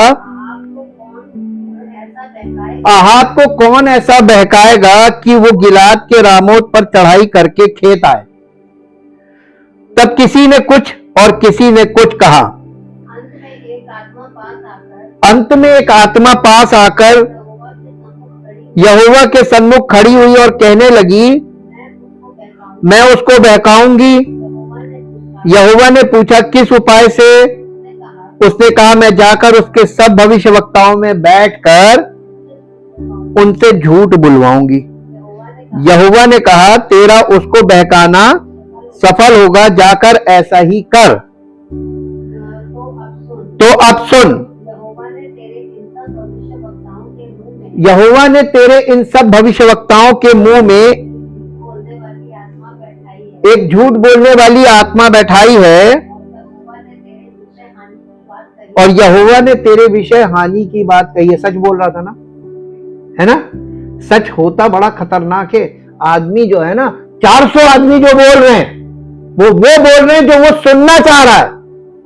आहाब को कौन ऐसा बहकाएगा कि वो गिलाद के रामोत पर चढ़ाई करके खेत आए? तब किसी ने कुछ और किसी ने कुछ कहा। अंत में एक आत्मा पास आकर यहोवा के सन्मुख खड़ी हुई और कहने लगी, मैं उसको बहकाऊंगी। यहोवा ने पूछा, किस उपाय से? उसने कहा, मैं जाकर उसके सब भविष्यवक्ताओं में बैठकर उनसे झूठ बुलवाऊंगी। यहोवा ने कहा, तेरा उसको बहकाना सफल होगा, जाकर ऐसा ही कर। तो अब सुन, यहोवा ने तेरे इन सब भविष्यवक्ताओं के मुंह में एक झूठ बोलने वाली आत्मा बैठाई है, और यहोवा ने तेरे विषय हानि की बात कही है। सच बोल रहा था ना, है ना। सच होता बड़ा खतरनाक है। आदमी जो है ना, 400 आदमी जो बोल रहे हैं, वो बोल रहे हैं जो वो सुनना चाह रहा है,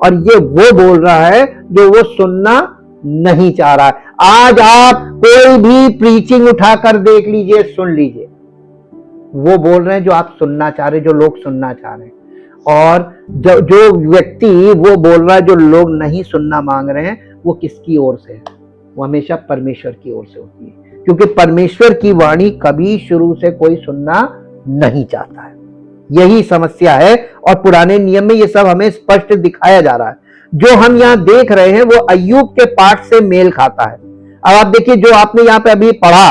और ये वो बोल रहा है जो वो सुनना नहीं चाह रहा है। आज आप कोई भी प्रीचिंग उठाकर देख लीजिए, सुन लीजिए, वो बोल रहे हैं जो आप सुनना चाह रहे, जो लोग सुनना चाह रहे हैं। और जो व्यक्ति वो बोल रहा है जो लोग नहीं सुनना मांग रहे हैं, वो किसकी ओर से है? वो हमेशा परमेश्वर की ओर से होती है, क्योंकि परमेश्वर की वाणी कभी शुरू से कोई सुनना नहीं चाहता है। यही समस्या है, और पुराने नियम में ये सब हमें स्पष्ट दिखाया जा रहा है। जो हम यहाँ देख रहे हैं वो अय्यूब के पाठ से मेल खाता है। अब आप देखिए, जो आपने यहाँ पे अभी पढ़ा,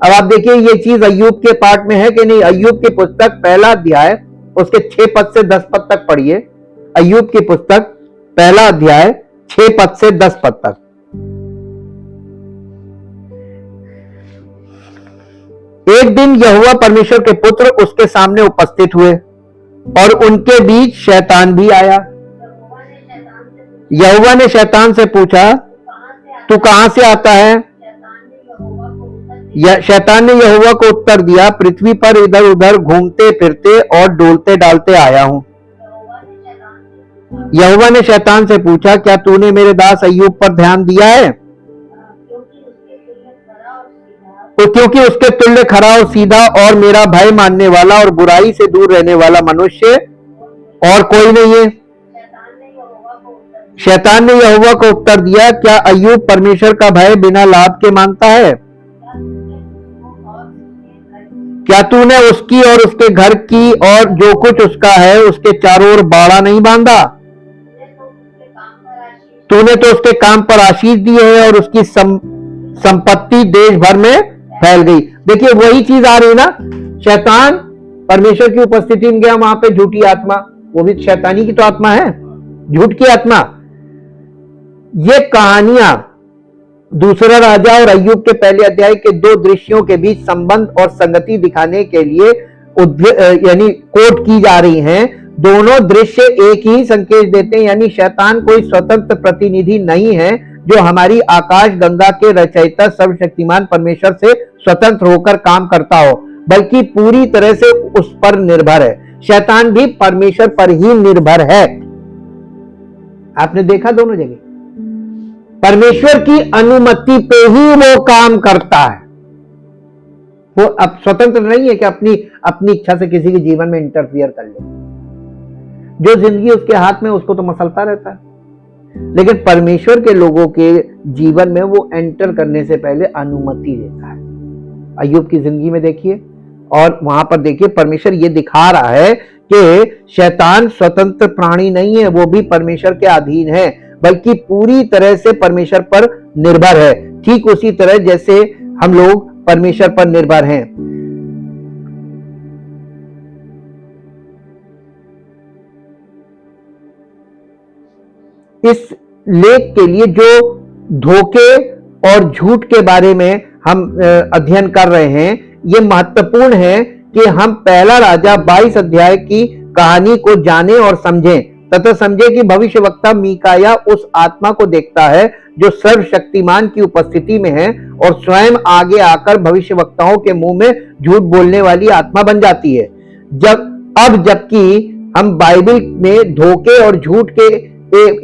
अब आप देखिए ये चीज अय्यूब के पाठ में है कि नहीं। अय्यूब की पुस्तक पहला अध्याय उसके 6 पद से 10 पद तक पढ़िए। अय्यूब की पुस्तक पहला अध्याय 6 पद से 10 पद तक। एक दिन यहोवा परमेश्वर के पुत्र उसके सामने उपस्थित हुए, और उनके बीच शैतान भी आया। यहोवा ने शैतान से पूछा, तू कहां से आता है? शैतान ने यहोवा को उत्तर दिया, पृथ्वी पर इधर उधर घूमते फिरते और डोलते डालते आया हूं। यहोवा ने शैतान से पूछा, क्या तूने मेरे दास अय्यूब पर ध्यान दिया है? तो क्योंकि उसके तुल्य खरा और सीधा और मेरा भय मानने वाला और बुराई से दूर रहने वाला मनुष्य और कोई नहीं है। शैतान ने यहोवा को उत्तर दिया, क्या अय्यूब परमेश्वर का भय बिना लाभ के मानता है? क्या तूने उसकी और उसके घर की और जो कुछ उसका है उसके चारों ओर बाड़ा नहीं बांधा? तूने तो उसके काम पर आशीष दी है और उसकी संपत्ति देश भर में फैल गई। देखिए वही चीज आ रही ना। शैतान परमेश्वर की उपस्थिति में गया, वहां पे झूठी आत्मा, वो भी शैतानी की तो आत्मा है, झूठ की आत्मा। ये कहानियां दूसरा राजा और अय्यूब के पहले अध्याय के 2 दृश्यों के बीच संबंध और संगति दिखाने के लिए यानी कोट की जा रही हैं। दोनों दृश्य एक ही संकेत देते हैं, यानी शैतान कोई स्वतंत्र प्रतिनिधि नहीं है जो हमारी आकाश गंगा के रचयिता सर्वशक्तिमान परमेश्वर से स्वतंत्र होकर काम करता हो, बल्कि पूरी तरह से उस पर निर्भर है। शैतान भी परमेश्वर पर ही निर्भर है। आपने देखा दोनों जगह परमेश्वर की अनुमति पे ही वो काम करता है। वो अब स्वतंत्र नहीं है कि अपनी इच्छा से किसी के जीवन में इंटरफियर कर ले। जो जिंदगी उसके हाथ में उसको तो मसलता रहता है, लेकिन परमेश्वर के लोगों के जीवन में वो एंटर करने से पहले अनुमति देता है। अय्यूब की जिंदगी में देखिए, और वहां पर देखिए परमेश्वर ये दिखा रहा है कि शैतान स्वतंत्र प्राणी नहीं है, वो भी परमेश्वर के अधीन है, बल्कि पूरी तरह से परमेश्वर पर निर्भर है। ठीक उसी तरह जैसे हम लोग परमेश्वर पर निर्भर हैं। इस लेख के लिए जो धोखे और झूठ के बारे में हम अध्ययन कर रहे हैं, ये महत्वपूर्ण है कि हम पहला राजा 22 अध्याय की कहानी को जाने और समझें, तथा समझे कि भविष्यवक्ता मीकाया उस आत्मा को देखता है जो सर्वशक्तिमान की उपस्थिति में है, और स्वयं आगे आकर भविष्यवक्ताओं के मुंह में झूठ बोलने वाली आत्मा बन जाती है। जबकि हम बाइबल में धोखे और झूठ के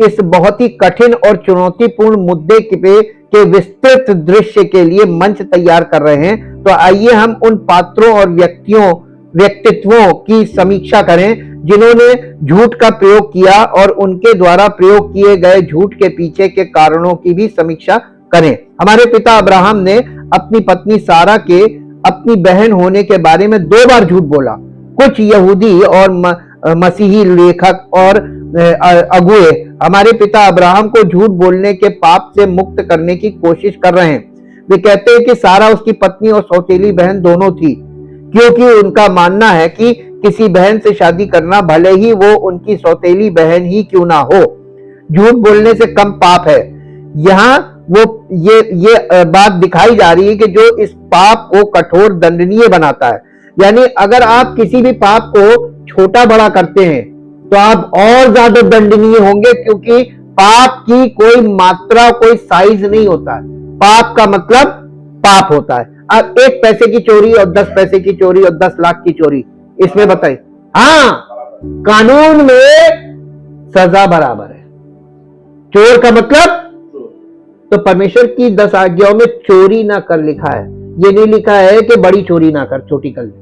इस बहुत ही कठिन और चुनौतीपूर्ण मुद्दे के विस्तृत दृश्य के लिए मंच तैयार कर रहे हैं, तो आइए हम उन पात्रों और व्यक्तित्वों की समीक्षा करें जिन्होंने झूठ का प्रयोग किया, और उनके द्वारा प्रयोग किए गए झूठ के पीछे के कारणों की भी समीक्षा करें। हमारे पिता अब्राहम ने अपनी पत्नी सारा के अपनी बहन होने के बारे में 2 बार झूठ बोला। कुछ यहूदी और मसीही लेखक और अगुए हमारे पिता अब्राहम को झूठ बोलने के पाप से मुक्त करने की कोशिश कर रहे हैं। वे कहते हैं कि सारा उसकी पत्नी और सौतेली बहन दोनों थी, क्योंकि उनका मानना है कि किसी बहन से शादी करना, भले ही वो उनकी सौतेली बहन ही क्यों ना हो, झूठ बोलने से कम पाप है। यहाँ वो ये बात दिखाई जा रही है कि जो इस पाप को कठोर दंडनीय बनाता है। यानी अगर आप किसी भी पाप को छोटा बड़ा करते हैं तो आप और ज्यादा दंडनीय होंगे, क्योंकि पाप की कोई मात्रा, कोई साइज नहीं होता है। पाप का मतलब पाप होता है। अब 1 पैसे की चोरी और 10 पैसे की चोरी और 10 लाख की चोरी, इसमें बताइए, हाँ, कानून में सजा बराबर है। चोर का मतलब, तो परमेश्वर की 10 आज्ञाओं में चोरी ना कर लिखा है, ये नहीं लिखा है कि बड़ी चोरी ना कर, छोटी कर ले।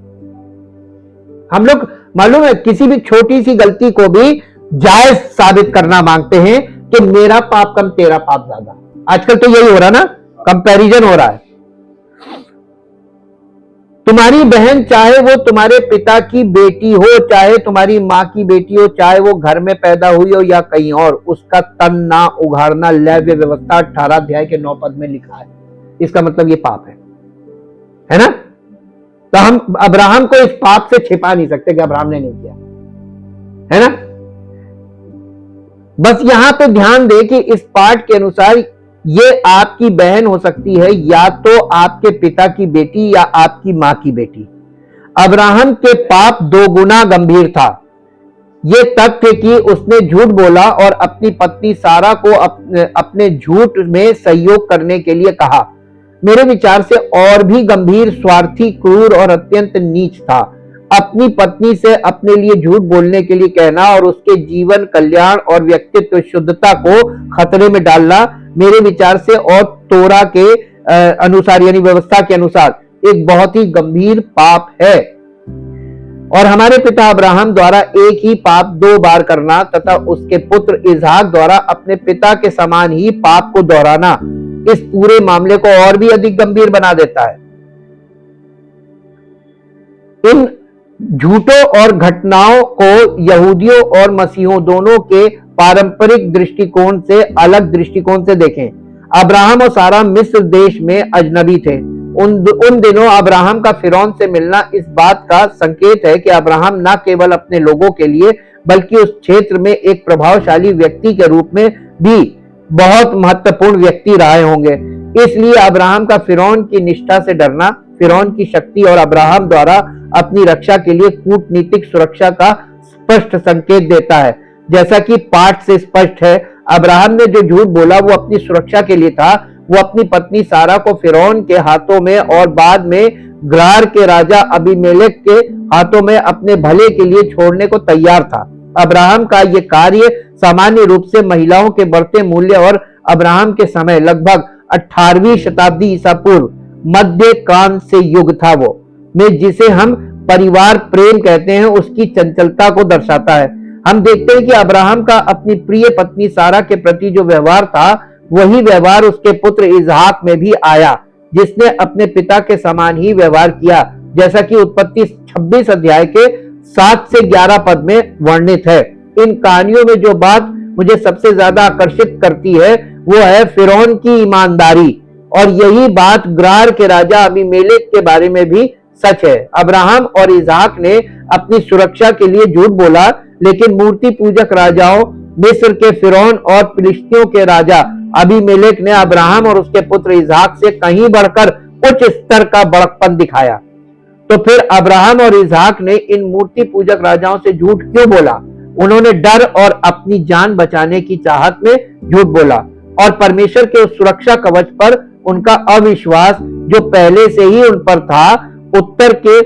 हम लोग मालूम है किसी भी छोटी सी गलती को भी जायज साबित करना मांगते हैं कि मेरा पाप कम तेरा पाप ज्यादा। आजकल तो यही हो रहा ना, कंपैरिजन हो रहा है। तुम्हारी बहन चाहे वो तुम्हारे पिता की बेटी हो, चाहे तुम्हारी माँ की बेटी हो, चाहे वो घर में पैदा हुई हो या कहीं और, उसका तन ना उघाड़ना लैव्य व्यवस्था 18 अध्याय के 9 पद में लिखा है। इसका मतलब ये पाप है ना। तो हम अब्राहम को इस पाप से छिपा नहीं सकते कि अब्राहम ने नहीं किया, है ना। बस यहां पे ध्यान दे कि इस पाठ के अनुसार ये आपकी बहन हो सकती है, या तो आपके पिता की बेटी या आपकी मां की बेटी। अब्राहम के पाप 2 गुना गंभीर था। ये तथ्य कि उसने झूठ बोला और अपनी पत्नी सारा को अपने झूठ में सहयोग करने के लिए कहा, मेरे विचार से और भी गंभीर, स्वार्थी, क्रूर और अत्यंत नीच था। अपनी पत्नी से अपने लिए झूठ बोलने के लिए कहना और उसके जीवन, कल्याण और व्यक्तित्व शुद्धता को खतरे में डालना मेरे विचार से और तोरा के अनुसार, यानी व्यवस्था के अनुसार, एक बहुत ही गंभीर पाप है। और हमारे पिता अब्राहम द्वारा एक ही पाप 2 बार करना तथा उसके पुत्र इसहाक द्वारा अपने पिता के समान ही पाप को दोहराना इस पूरे मामले को और भी अधिक गंभीर बना देता है। इन झूठों और घटनाओं को यहूदियों और मसीहों दोनों के पारंपरिक दृष्टिकोण से, अलग दृष्टिकोण से देखें। अब्राहम और सारा मिस्र देश में अजनबी थे। उन दिनों अब्राहम का फिरौन से मिलना इस बात का संकेत है कि अब्राहम न केवल अपने लोगों के लिए बल्कि उस क्षेत्र में एक प्रभावशाली व्यक्ति के रूप में भी बहुत महत्वपूर्ण व्यक्ति रहे होंगे। इसलिए अब्राहम का फिरौन की निष्ठा से डरना, फिरौन की शक्ति और अब्राहम द्वारा अपनी रक्षा के लिए कूटनीतिक सुरक्षा का स्पष्ट संकेत देता है। जैसा कि पाठ से स्पष्ट है, अब्राहम ने जो झूठ बोला वो अपनी सुरक्षा के लिए था। वो अपनी पत्नी सारा को फिरौन के हाथों में और बाद में ग्रार के राजा अबीमेलेक के हाथों में अपने भले के लिए छोड़ने को तैयार था। अब्राहम का यह कार्य सामान्य रूप से महिलाओं के बढ़ते मूल्य और अब्राहम के समय लगभग 18वीं शताब्दी ईसा पूर्व मध्य क्रांति से युग था वो में, जिसे हम परिवार प्रेम कहते हैं, उसकी चंचलता को दर्शाता है। हम देखते हैं कि अब्राहम का अपनी प्रिय पत्नी सारा के प्रति जो व्यवहार था वही व्यवहार उसके पुत्र इसहाक में भी आया, जिसने अपने पिता के समान ही व्यवहार किया, जैसा कि उत्पत्ति 26 अध्याय के 7 से 11 पद में वर्णित है। इन कहानियों में जो बात मुझे सबसे ज्यादा आकर्षित करती है वो है फिरौन की ईमानदारी, और यही बात ग्रार के राजा अबीमेलेक के बारे में भी सच है। अब्राहम और इसहाक ने अपनी सुरक्षा के लिए झूठ बोला, लेकिन मूर्ति पूजक राजाओं, मिस्र के फिरौन और फिलिस्तियों के राजा अबीमेलेक ने अब्राहम और उसके पुत्र इसहाक से कहीं बढ़कर उच्च स्तर का बड़कपन दिखाया। तो फिर अब्राहम और इसहाक ने इन मूर्ति पूजक राजाओं से झूठ क्यों बोला? उन्होंने डर और अपनी जान बचाने की चाहत में झूठ बोला, और परमेश्वर के उस सुरक्षा कवच पर उनका अविश्वास जो पहले से ही उन पर था, उत्तर के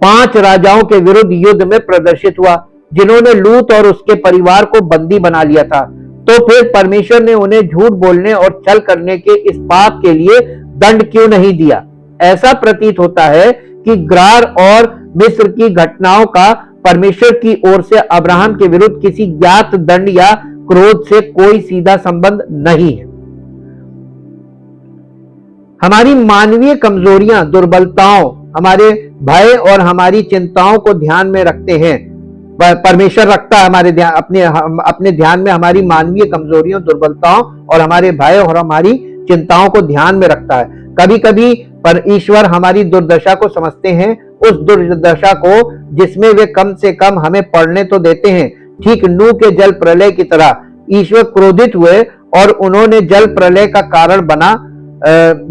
5 राजाओं के विरुद्ध युद्ध में प्रदर्शित हुआ, जिन्होंने लूत और उसके परिवार को बंदी बना लिया था। तो फिर परमेश्वर ने उन्हें झूठ बोलने और छल करने के इस पाप के लिए दंड क्यों नहीं दिया? ऐसा प्रतीत होता है कि ग्रार और मिस्र की घटनाओं का परमेश्वर की ओर से अब्राहम के विरुद्ध किसी ज्ञात दंड या क्रोध से कोई सीधा संबंध नहीं है। हमारी मानवीय कमजोरियां, दुर्बलताओं, हमारे भय और हमारी चिंताओं को ध्यान में रखते हैं। परमेश्वर रखता है हमारे ध्यान, अपने ध्यान में हमारी मानवीय कमजोरियों, दुर्बलताओं और हमारे भय और हमारी चिंताओं को ध्यान में रखता है। कभी कभी पर ईश्वर हमारी दुर्दशा को समझते हैं, उस दुर्दशा को जिसमें वे कम से कम हमें पढ़ने तो देते हैं। ठीक नूह के जल प्रलय की तरह ईश्वर क्रोधित हुए और उन्होंने जल प्रलय का कारण बना,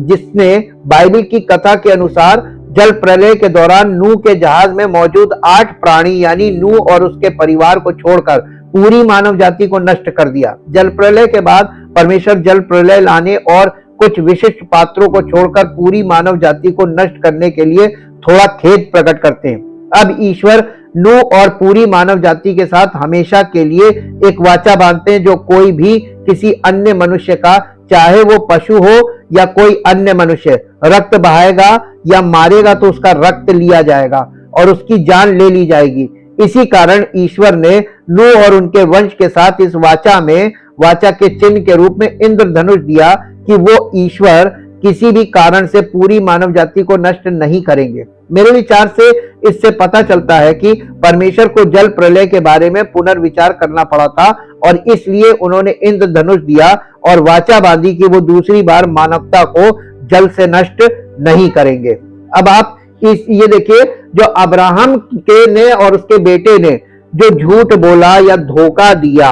जिसने बाइबल की कथा के अनुसार जल प्रलय के दौरान नूह के जहाज में मौजूद 8 प्राणी यानी नूह और उसके परिवार को छोड़कर पूरी मानव जाति को नष्ट कर दिया। जल प्रलय के बाद परमेश्वर जल प्रलय लाने और कुछ विशिष्ट पात्रों को छोड़कर पूरी मानव जाति को नष्ट करने के लिए थोड़ा खेद प्रकट करते हैं। अब ईश्वर नूह और पूरी मानव जाति के साथ हमेशा के लिए एक वाचा बांधते हैं, जो कोई भी किसी अन्य मनुष्य का, चाहे वो पशु हो या कोई अन्य मनुष्य, रक्त बहाएगा या मारेगा तो उसका रक्त लिया जाएगा और उसकी जान ले ली जाएगी। इसी कारण ईश्वर ने नूह और उनके वंश के साथ इस वाचा के चिन्ह के रूप में इंद्रधनुष दिया कि वो ईश्वर किसी भी कारण से पूरी मानव जाति को नष्ट नहीं करेंगे। मेरे विचार से इससे पता चलता है कि परमेश्वर को जल प्रलय के बारे में पुनर्विचार करना पड़ा था और इसलिए उन्होंने इंद्रधनुष दिया और वाचा बांधी कि वो दूसरी बार मानवता को जल से नष्ट नहीं करेंगे। अब आप ये देखिए, जो अब्राहम के ने और उसके बेटे ने जो झूठ बोला या धोखा दिया,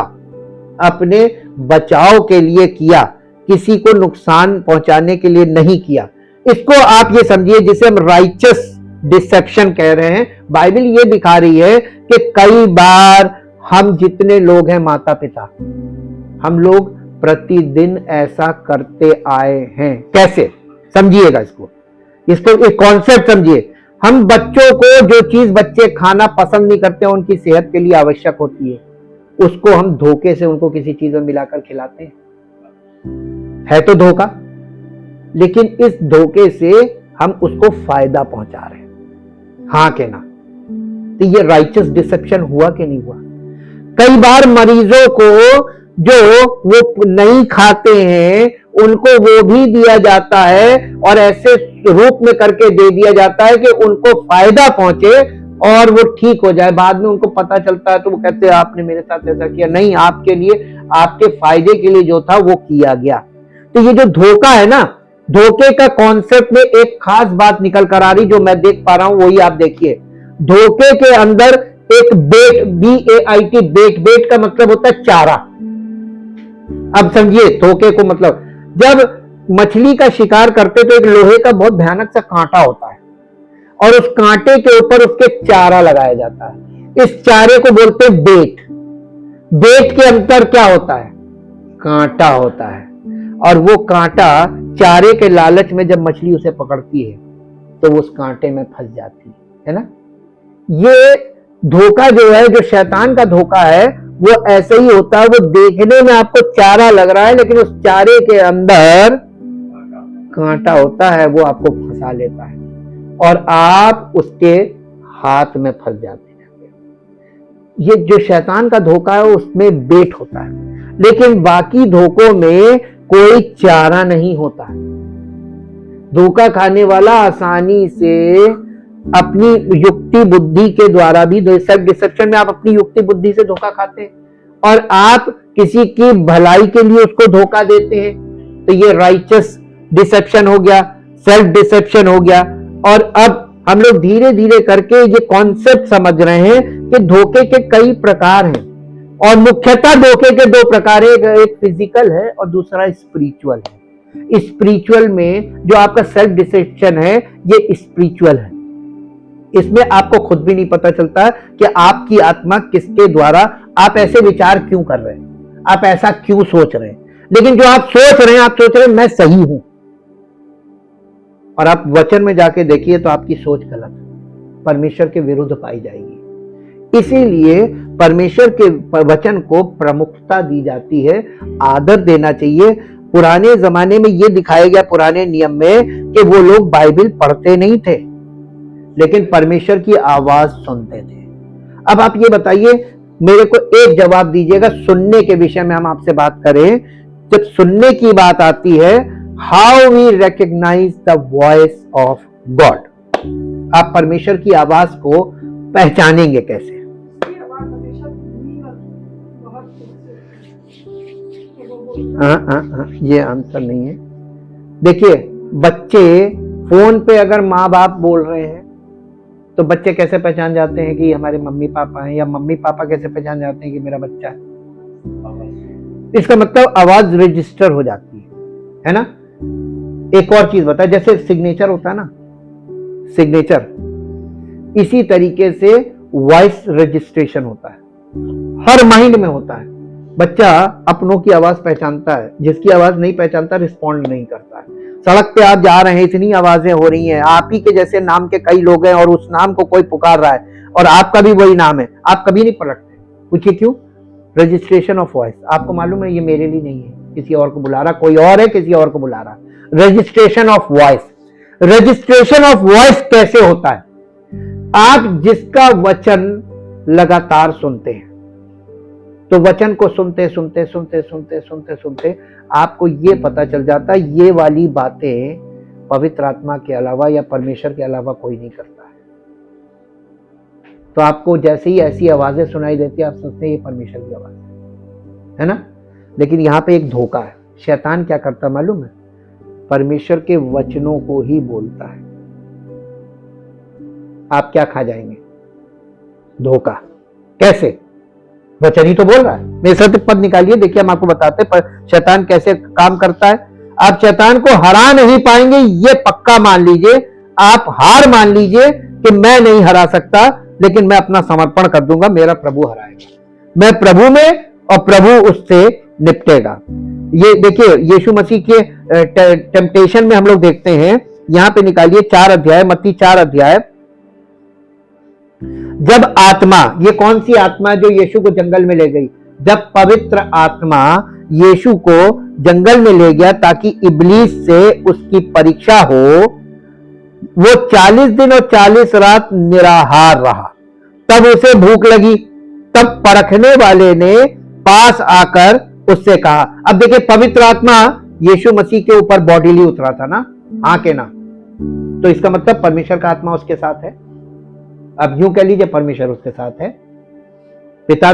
अपने बचाव के लिए किया, किसी को नुकसान पहुंचाने के लिए नहीं किया। इसको आप ये समझिए जिसे हम राइचस डिसेप्शन कह रहे हैं। बाइबल ये दिखा रही है कि कई बार हम जितने लोग हैं माता पिता, हम लोग प्रतिदिन ऐसा करते आए हैं। कैसे समझिएगा इसको एक कॉन्सेप्ट समझिए। हम बच्चों को जो चीज बच्चे खाना पसंद नहीं करते, उनकी सेहत के लिए आवश्यक होती है, उसको हम धोखे से उनको किसी चीज में मिलाकर खिलाते हैं। है तो धोखा, लेकिन इस धोखे से हम उसको फायदा पहुंचा रहे हैं। हाँ के ना? तो ये राइचस डिसेप्शन हुआ कि नहीं हुआ? कई बार मरीजों को जो वो नहीं खाते हैं उनको वो भी दिया जाता है और ऐसे रूप में करके दे दिया जाता है कि उनको फायदा पहुंचे और वो ठीक हो जाए। बाद में उनको पता चलता है तो वो कहते हैं आपने मेरे साथ ऐसा किया। नहीं, आपके लिए, आपके फायदे के लिए जो था वो किया गया। तो ये जो धोखा है ना, धोखे का कॉन्सेप्ट में एक खास बात निकल कर आ रही जो मैं देख पा रहा हूं, वही आप देखिए। धोखे के अंदर एक बेट, BAIT, बेट का मतलब होता है चारा। अब समझिए धोखे को मतलब, जब मछली का शिकार करते तो एक लोहे का बहुत भयानक सा कांटा होता है और उस कांटे के ऊपर उसके चारा लगाया जाता है। इस चारे को बोलते हैं बेट। बेट के अंदर क्या होता है? कांटा होता है और वो कांटा चारे के लालच में जब मछली उसे पकड़ती है तो वो उस कांटे में फंस जाती है ना। ये धोखा जो है, जो शैतान का धोखा है, वो ऐसे ही होता है। वो देखने में आपको चारा लग रहा है लेकिन उस चारे के अंदर कांटा होता है, वो आपको फंसा लेता है और आप उसके हाथ में फंस जाते हैं। ये जो शैतान का धोखा है उसमें बेट होता है, लेकिन बाकी धोखों में कोई चारा नहीं होता है। धोखा खाने वाला आसानी से अपनी युक्ति बुद्धि के द्वारा भी, सेल्फ डिसेप्शन में आप अपनी युक्ति बुद्धि से धोखा खाते हैं और आप किसी की भलाई के लिए उसको धोखा देते हैं। तो ये राइचस डिसेप्शन हो गया, सेल्फ डिसेप्शन हो गया। और अब हम लोग धीरे धीरे करके ये कॉन्सेप्ट समझ रहे हैं कि धोखे के कई प्रकार हैं और मुख्यतः धोखे के दो प्रकार है, एक फिजिकल है और दूसरा स्पिरिचुअल है। स्पिरिचुअल में जो आपका सेल्फ डिसेप्शन है ये स्पिरिचुअल है। इसमें आपको खुद भी नहीं पता चलता कि आपकी आत्मा किसके द्वारा, आप ऐसे विचार क्यों कर रहे हैं, आप ऐसा क्यों सोच रहे हैं। लेकिन जो आप सोच रहे हैं, आप सोच रहे हैं मैं सही हूं, और आप वचन में जाके देखिए तो आपकी सोच गलत है, परमेश्वर के विरुद्ध पाई जाएगी। इसीलिए परमेश्वर के वचन को प्रमुखता दी जाती है, आदर देना चाहिए। पुराने जमाने में यह दिखाया गया, पुराने नियम में, कि वो लोग बाइबल पढ़ते नहीं थे लेकिन परमेश्वर की आवाज सुनते थे। अब आप ये बताइए, मेरे को एक जवाब दीजिएगा, सुनने के विषय में हम आपसे बात करें। जब सुनने की बात आती है, how we recognise the voice of God, आप परमेश्वर की आवाज को पहचानेंगे कैसे? ये आंसर नहीं है। देखिए, बच्चे फोन पे अगर माँ बाप बोल रहे हैं तो बच्चे कैसे पहचान जाते हैं कि हमारे मम्मी पापा हैं, या मम्मी पापा कैसे पहचान जाते हैं कि मेरा बच्चा है? इसका मतलब आवाज रजिस्टर हो जाती है ना। एक और चीज बता, जैसे सिग्नेचर होता है ना, सिग्नेचर, इसी तरीके से वॉइस रजिस्ट्रेशन होता है। हर माइंड में होता है। बच्चा अपनों की आवाज पहचानता है, जिसकी आवाज नहीं पहचानता रिस्पॉन्ड नहीं करता है। सड़क पे आप जा रहे हैं, इतनी आवाजें हो रही हैं, आप ही के जैसे नाम के कई लोग हैं और उस नाम को कोई पुकार रहा है और आपका भी वही नाम है, आप कभी नहीं पलटते। पूछिए क्यों? Registration of voice. आपको मालूम है ये मेरे लिए नहीं है, किसी और को बुला रहा, कोई और है किसी और को बुला रहा। Registration of voice. Registration of voice कैसे होता है? आप जिसका वचन लगातार सुनते हैं, तो वचन को सुनते सुनते सुनते सुनते सुनते सुनते आपको ये पता चल जाता है ये वाली बातें पवित्र आत्मा के अलावा या परमेश्वर के अलावा कोई नहीं करता है। तो आपको जैसे ही ऐसी आवाजें सुनाई देती है, आप सोचते हैं ये परमेश्वर की आवाज है ना। लेकिन यहां पे एक धोखा है। शैतान क्या करता मालूम है? परमेश्वर के वचनों को ही बोलता है। आप क्या खा जाएंगे? धोखा। कैसे? वचन ही तो बोल रहा है। मेरे साथ पद निकालिए, देखिए हम आपको बताते हैं शैतान कैसे काम करता है। आप शैतान को हरा नहीं पाएंगे, ये पक्का मान लीजिए। आप हार मान लीजिए कि मैं नहीं हरा सकता, लेकिन मैं अपना समर्पण कर दूंगा, मेरा प्रभु हराएगा। मैं प्रभु में और प्रभु उससे निपटेगा। ये देखिए यीशु मसीह के टेम्पटेशन में हम लोग देखते हैं, यहां पे निकालिए 4 अध्याय, मत्ती 4 अध्याय। जब आत्मा, ये कौन सी आत्मा जो यीशु को जंगल में ले गई? जब पवित्र आत्मा यीशु को जंगल में ले गया ताकि इब्लीस से उसकी परीक्षा हो, वो 40 दिन और 40 रात निराहार रहा। तब उसे भूख लगी। तब परखने वाले ने पास आकर उससे कहा। अब देखिए पवित्र आत्मा यीशु मसीह के ऊपर बॉडीली उतरा था ना, हाँ के ना? तो इसका मतलब परमेश्वर का आत्मा उसके साथ है। अब यूं कह लीजिए परमेश्वर उसके साथ है, पिता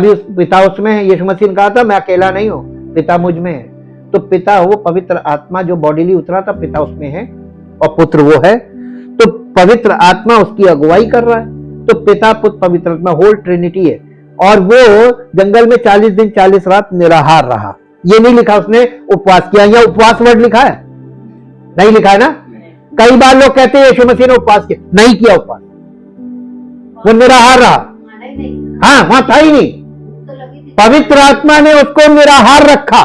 उसमें है। यीशु मसीह ने कहा था मैं अकेला नहीं हूं, पिता मुझ में है। तो पिता, वो पवित्र आत्मा जो बॉडीली उतरा था, पिता उसमें है और पुत्र वो है। तो पवित्र आत्मा उसकी अगुवाई कर रहा है। तो पिता पुत्र पवित्र आत्मा होल ट्रिनिटी है। और वो जंगल में 40 दिन 40 रात निराहार रहा। ये नहीं लिखा उसने उपवास किया, या उपवास वर्ड लिखा है? नहीं लिखा है ना। कई बार लोग कहते हैं यीशु मसीह ने उपवास किया, नहीं किया उपवास, वो निराहार रहा। हाँ, वहां था ही नहीं। पवित्र आत्मा ने उसको निराहार रखा।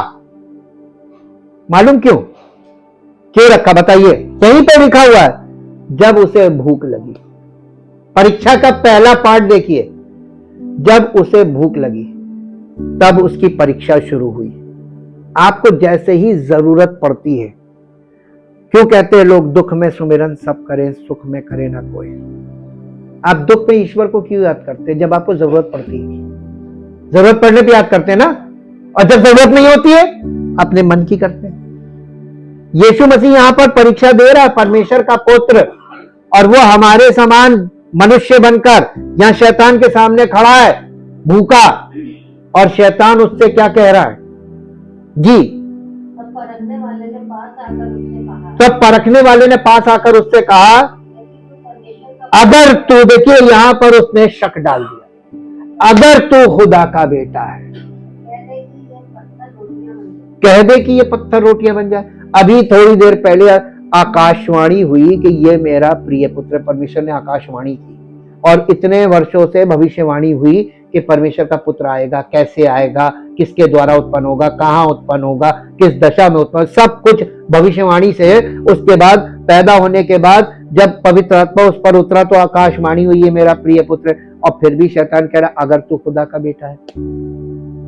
मालूम क्यों? क्यों रखा बताइए? यहीं पे लिखा हुआ है, जब उसे भूख लगी। परीक्षा का पहला पार्ट देखिए, जब उसे भूख लगी तब उसकी परीक्षा शुरू हुई। आपको जैसे ही जरूरत पड़ती है, क्यों कहते हैं लोग दुख में सुमिरन सब करें, सुख में करे ना कोई। आप दुख में ईश्वर को क्यों याद करते हैं? जब आपको जरूरत पड़ती है, जरूरत पड़ने पे याद करते हैं ना। और जब जरूरत नहीं होती है, अपने मन की करते हैं। यीशु मसीह यहां पर परीक्षा दे रहा है, परमेश्वर का पुत्र, और वो हमारे समान मनुष्य बनकर यहां शैतान के सामने खड़ा है भूखा। और शैतान उससे क्या कह रहा है जी? तब परखने वाले ने पास आकर उससे कहा, अगर तू, देखिए यहां पर उसने शक डाल दिया, अगर तू खुदा का बेटा है, कह दे कि ये पत्थर रोटियां बन जाए। अभी थोड़ी देर पहले आकाशवाणी हुई कि ये मेरा प्रिय पुत्र, परमेश्वर ने आकाशवाणी की। और इतने वर्षों से भविष्यवाणी हुई कि परमेश्वर का पुत्र आएगा, कैसे आएगा, किसके द्वारा उत्पन्न होगा, कहां उत्पन्न होगा, किस दशा में उत्पन्न, सब कुछ भविष्यवाणी से। उसके बाद पैदा होने के बाद जब पवित्र आत्मा उस पर उतरा तो आकाशवाणी हुई, ये मेरा प्रिय पुत्र। और फिर भी शैतान कह रहा, अगर तू खुदा का बेटा है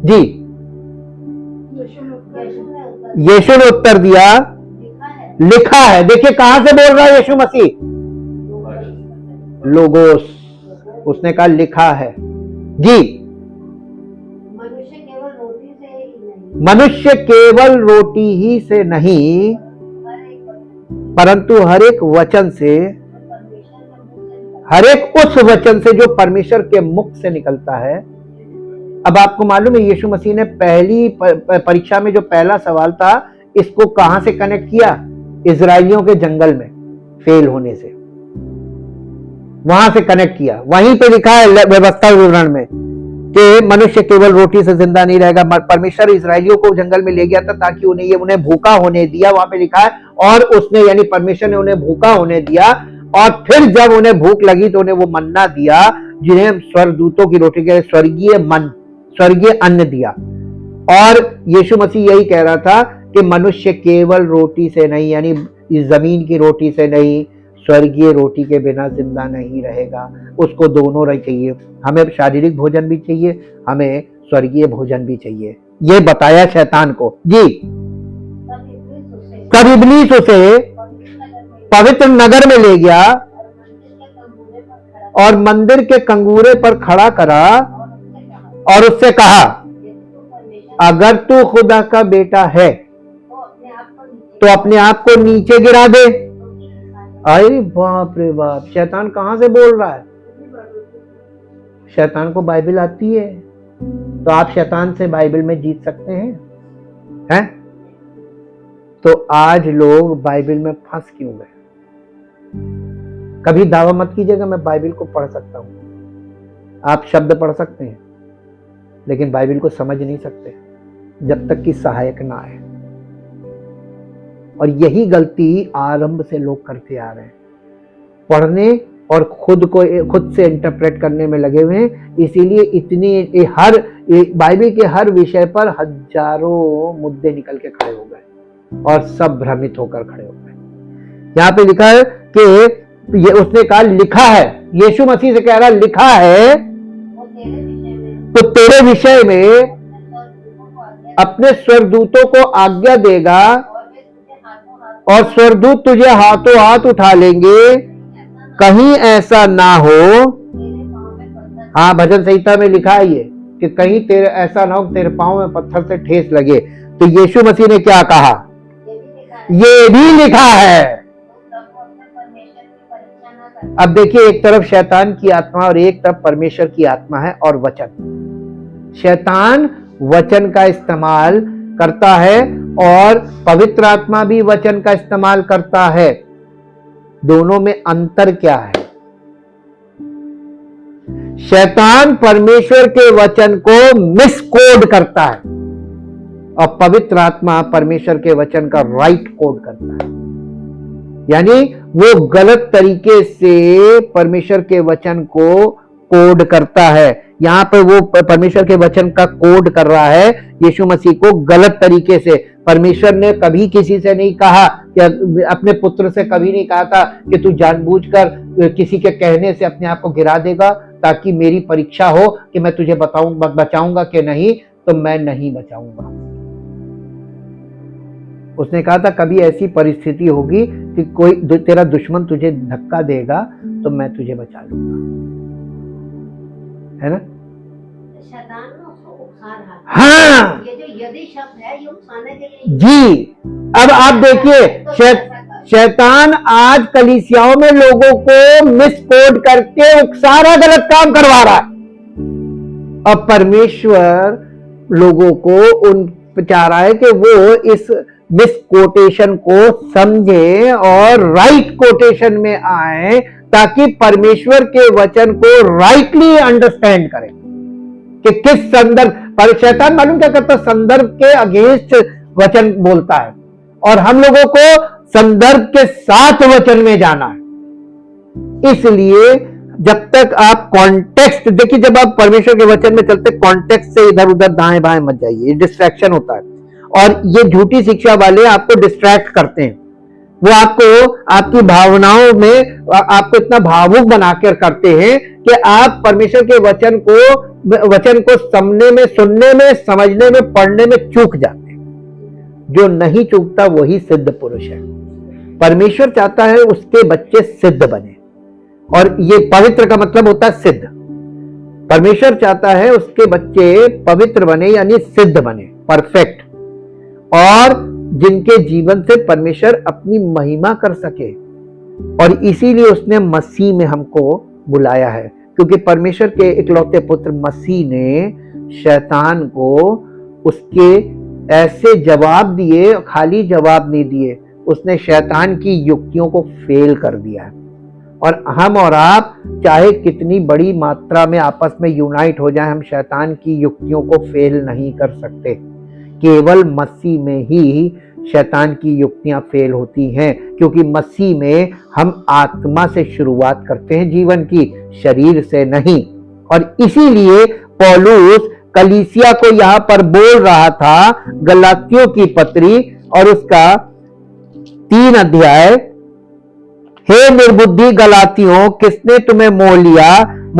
जी। यीशु ने उत्तर दिया, लिखा है। देखिए कहां से बोल रहा है यीशु मसीह? लोगोस। उसने कहा लिखा है जी। मनुष्य केवल रोटी ही से नहीं, परंतु हर एक वचन से, हर एक उस वचन से जो परमेश्वर के मुख से निकलता है। अब आपको मालूम है यीशु मसीह ने पहली परीक्षा में जो पहला सवाल था, इसको कहां से कनेक्ट किया? इजराइलियों के जंगल में फेल होने से, वहां से कनेक्ट किया। वहीं पे लिखा है व्यवस्था विवरण में कि मनुष्य केवल रोटी से जिंदा नहीं रहेगा। परमेश्वर इजराइलियों को जंगल में ले गया था ताकि उन्हें भूखा होने दिया, वहां पे लिखा है। और उसने, यानी परमेश्वर ने उन्हें भूखा होने दिया। और फिर जब उन्हें भूख लगी तो उन्हें वो मन्ना दिया, जिन्हें स्वर्गदूतों की रोटी के, स्वर्गीय मन, स्वर्गीय अन्न दिया। और यीशु मसीह यही कह रहा था कि मनुष्य केवल रोटी से नहीं, यानी इस जमीन की रोटी से नहीं, स्वर्गीय रोटी के बिना जिंदा नहीं रहेगा। उसको दोनों चाहिए, हमें शारीरिक भोजन भी चाहिए, हमें स्वर्गीय भोजन भी चाहिए। ये बताया शैतान को जी। तब इब्लीस उसे पवित्र नगर में ले गया और मंदिर के कंगूरे पर खड़ा करा और उससे कहा, अगर तू खुदा का बेटा है तो अपने आप को नीचे गिरा दे। अरे बाप रे बाप, शैतान कहां से बोल रहा है? शैतान को बाइबल आती है, तो आप शैतान से बाइबल में जीत सकते हैं? तो आज लोग बाइबल में फंस क्यों गए? कभी दावा मत कीजिएगा मैं बाइबल को पढ़ सकता हूं। आप शब्द पढ़ सकते हैं लेकिन बाइबल को समझ नहीं सकते जब तक कि सहायक ना आए। और यही गलती आरंभ से लोग करते आ रहे हैं, पढ़ने और खुद से इंटरप्रेट करने में लगे हुए हैं। इसीलिए इतनी हर बाइबल के हर विषय पर हजारों मुद्दे निकल के खड़े हो गए और सब भ्रमित होकर खड़े हो गए। यहाँ पे लिखा है कि ये उसने कहा लिखा है, यीशु मसीह से कह रहा लिखा है, तो तेरे विषय में अपने स्वर्गदूतों को आज्ञा देगा और स्वर्गदूत तुझे हाथों हाथ उठा लेंगे, कहीं ऐसा ना हो। हाँ, भजन संहिता में लिखा है ये कि कहीं तेरे ऐसा ना हो तेरे पांव में पत्थर से ठेस लगे। तो यीशु मसीह ने क्या कहा? ये भी लिखा है। अब देखिए, एक तरफ शैतान की आत्मा और एक तरफ परमेश्वर की आत्मा है और वचन। शैतान वचन का इस्तेमाल करता है और पवित्र आत्मा भी वचन का इस्तेमाल करता है। दोनों में अंतर क्या है? शैतान परमेश्वर के वचन को मिसकोड करता है और पवित्र आत्मा परमेश्वर के वचन का राइट कोड करता है। यानी वो गलत तरीके से परमेश्वर के वचन को कोड करता है। यहाँ पे वो परमेश्वर के वचन का कोड कर रहा है यीशु मसीह को गलत तरीके से। परमेश्वर ने कभी किसी से नहीं कहा कि, अपने पुत्र से कभी नहीं कहा था कि तू जानबूझकर किसी के कहने से अपने आप को गिरा देगा ताकि मेरी परीक्षा हो कि मैं तुझे बचाऊंगा कि नहीं, तो मैं नहीं बचाऊंगा। उसने कहा था कभी ऐसी परिस्थिति होगी कि कोई तेरा दुश्मन तुझे धक्का देगा तो मैं तुझे बचा लूंगा, है ना? शैतान उसको उकसा रहा है। हाँ, ये जो यदि शब्द है ये उकसाने के लिए जी। अब आप देखिए, शैतान आज कलीसियाओं में लोगों को मिसकोड करके उकसा रहा, गलत काम करवा रहा है। अब परमेश्वर लोगों को उन चाह रहा है कि वो इस मिसकोटेशन को समझे और राइट कोटेशन में आए ताकि परमेश्वर के वचन को राइटली अंडरस्टैंड करें कि किस संदर्भ पर। शैतान मालूम क्या करता? संदर्भ के अगेंस्ट वचन बोलता है और हम लोगों को संदर्भ के साथ वचन में जाना है। इसलिए जब तक आप कॉन्टेक्स्ट देखिए, जब आप परमेश्वर के वचन में चलते कॉन्टेक्स्ट से इधर उधर दाएं बाएं मत जाइए, डिस्ट्रैक्शन होता है। और ये झूठी शिक्षा वाले आपको डिस्ट्रैक्ट करते हैं। वो आपको आपकी भावनाओं में आपको इतना भावुक बनाकर करते हैं कि आप परमेश्वर के वचन को समझने में, सुनने में, समझने में, पढ़ने में चूक जाते हैं। जो नहीं चूकता वही सिद्ध पुरुष है। परमेश्वर चाहता है उसके बच्चे सिद्ध बने, और ये पवित्र का मतलब होता है सिद्ध। परमेश्वर चाहता है उसके बच्चे पवित्र बने, यानी सिद्ध बने, परफेक्ट, और जिनके जीवन से परमेश्वर अपनी महिमा कर सके। और इसीलिए उसने मसीह में हमको बुलाया है, क्योंकि परमेश्वर के इकलौते पुत्र मसीह ने शैतान को उसके ऐसे जवाब दिए, खाली जवाब नहीं दिए, उसने शैतान की युक्तियों को फेल कर दिया है। और हम और आप चाहे कितनी बड़ी मात्रा में आपस में यूनाइट हो जाए, हम शैतान की युक्तियों को फेल नहीं कर सकते। केवल मसीह में ही शैतान की युक्तियां फेल होती हैं, क्योंकि मसीह में हम आत्मा से शुरुआत करते हैं जीवन की, शरीर से नहीं। और इसीलिए पौलुस कलीसिया को यहाँ पर बोल रहा था, गलातियों की पत्री और उसका 3 अध्याय। हे निर्बुद्धि गलातियों, किसने तुम्हें मोह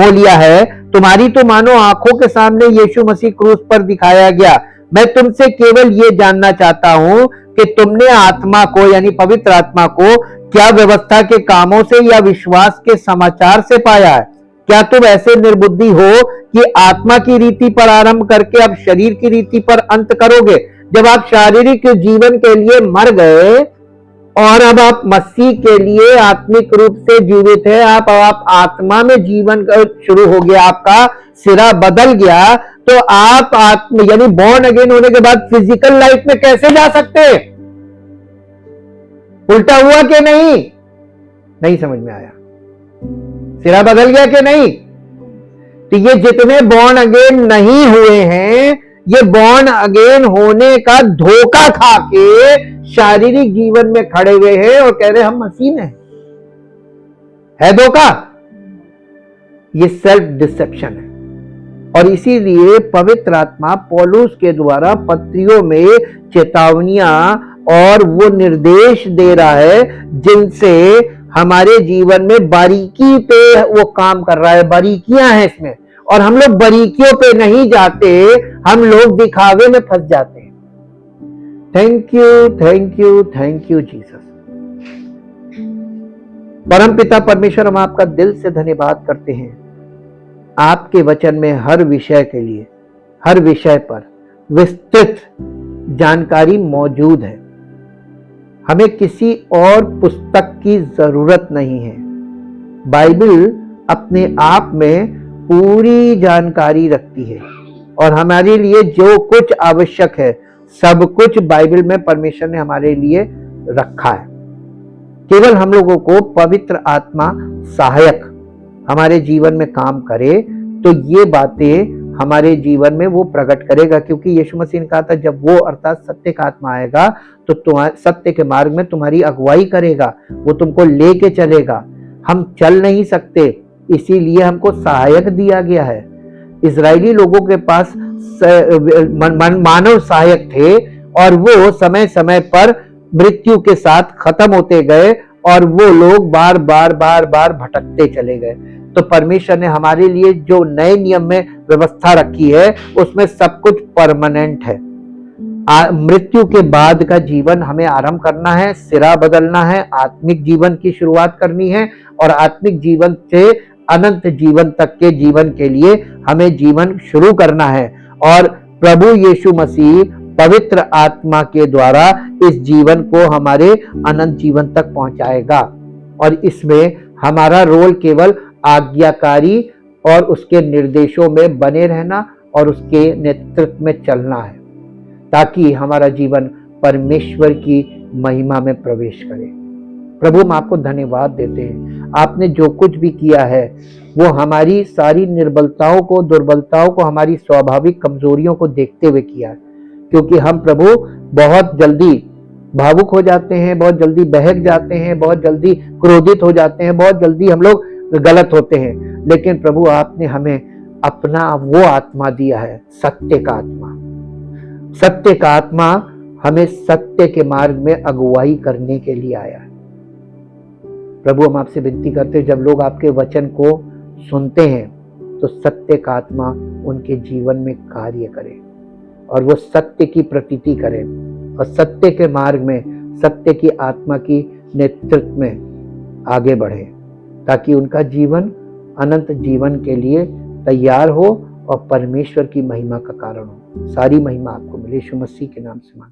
लिया है? तुम्हारी तो मानो आंखों के सामने यीशु मसीह क्रूस पर दिखाया गया। मैं तुमसे केवल ये जानना चाहता हूं कि तुमने आत्मा को यानी पवित्र आत्मा को क्या व्यवस्था के कामों से या विश्वास के समाचार से पाया है? क्या तुम ऐसे निर्बुद्धि हो कि आत्मा की रीति पर आरंभ करके अब शरीर की रीति पर अंत करोगे? जब आप शारीरिक जीवन के लिए मर गए और अब आप मसीह के लिए आत्मिक रूप से जीवित है, आप आत्मा में जीवन शुरू हो गया, आपका सिरा बदल गया, तो आप आत्म यानी बॉर्न अगेन होने के बाद फिजिकल लाइफ में कैसे जा सकते? उल्टा हुआ कि नहीं समझ में आया? सिरा बदल गया कि नहीं? तो ये जितने बॉर्न अगेन नहीं हुए हैं, ये बॉर्न अगेन होने का धोखा खा के शारीरिक जीवन में खड़े हुए हैं और कह रहे हम मसीह में है धोखा। ये सेल्फ डिसेप्शन है। और इसीलिए पवित्र आत्मा पौलुस के द्वारा पत्रियों में चेतावनियां और वो निर्देश दे रहा है जिनसे हमारे जीवन में बारीकी पे वो काम कर रहा है। बारीकियां हैं इसमें, और हम लोग बारीकियों पे नहीं जाते, हम लोग दिखावे में फंस जाते हैं। Thank you Jesus. परमपिता परमेश्वर, हम आपका दिल से धन्यवाद करते हैं। आपके वचन में हर विषय के लिए, हर विषय पर विस्तृत जानकारी मौजूद है। हमें किसी और पुस्तक की जरूरत नहीं है। बाइबल अपने आप में पूरी जानकारी रखती है और हमारे लिए जो कुछ आवश्यक है सब कुछ बाइबल में परमेश्वर ने हमारे लिए रखा है। केवल हम लोगों को पवित्र आत्मा सहायक हमारे जीवन में काम करे तो ये बातें हमारे जीवन में वो प्रकट करेगा, क्योंकि यीशु मसीह ने कहा था जब वो अर्थात सत्य का आत्मा आएगा तो तुम्हारे सत्य के मार्ग में तुम्हारी अगुवाई करेगा, वो तुमको लेके चलेगा। हम चल नहीं सकते, इसीलिए हमको सहायक दिया गया है। इजरायली लोगों के पास मानव सहायक थे और वो समय समय पर मृत्यु के साथ खत्म होते गए और वो लोग बार बार भटकते चले गए। तो परमेश्वर ने हमारे लिए जो नए नियम में व्यवस्था रखी है उसमें सब कुछ परमानेंट है। मृत्यु के बाद का जीवन हमें आरंभ करना है, सिरा बदलना है, आत्मिक जीवन की शुरुआत करनी है और आत्मिक जीवन से अनंत जीवन तक के जीवन के लिए हमें जीवन शुरू करना है। और प्रभु यीशु मसीह पवित्र आत्मा के द्वारा इस जीवन को हमारे अनंत जीवन तक पहुंचाएगा। और इसमें हमारा रोल केवल आज्ञाकारी और उसके निर्देशों में बने रहना और उसके नेतृत्व में चलना है, ताकि हमारा जीवन परमेश्वर की महिमा में प्रवेश करे। प्रभु, हम आपको धन्यवाद देते हैं। आपने जो कुछ भी किया है वो हमारी सारी निर्बलताओं को, दुर्बलताओं को, हमारी स्वाभाविक कमजोरियों को देखते हुए किया है, क्योंकि हम प्रभु बहुत जल्दी भावुक हो जाते हैं, बहुत जल्दी बहक जाते हैं, बहुत जल्दी क्रोधित हो जाते हैं, बहुत जल्दी हम लोग गलत होते हैं। लेकिन प्रभु, आपने हमें अपना वो आत्मा दिया है, सत्य का आत्मा। सत्य का आत्मा हमें सत्य के मार्ग में अगुवाई करने के लिए आया है। प्रभु, हम आपसे विनती करते हैं, जब लोग आपके वचन को सुनते हैं तो सत्य का आत्मा उनके जीवन में कार्य करे और वो सत्य की प्रतीति करें और सत्य के मार्ग में, सत्य की आत्मा की नेतृत्व में आगे बढ़े, ताकि उनका जीवन अनंत जीवन के लिए तैयार हो और परमेश्वर की महिमा का कारण हो। सारी महिमा आपको मिले, यीशु मसीह के नाम से मांगते हैं।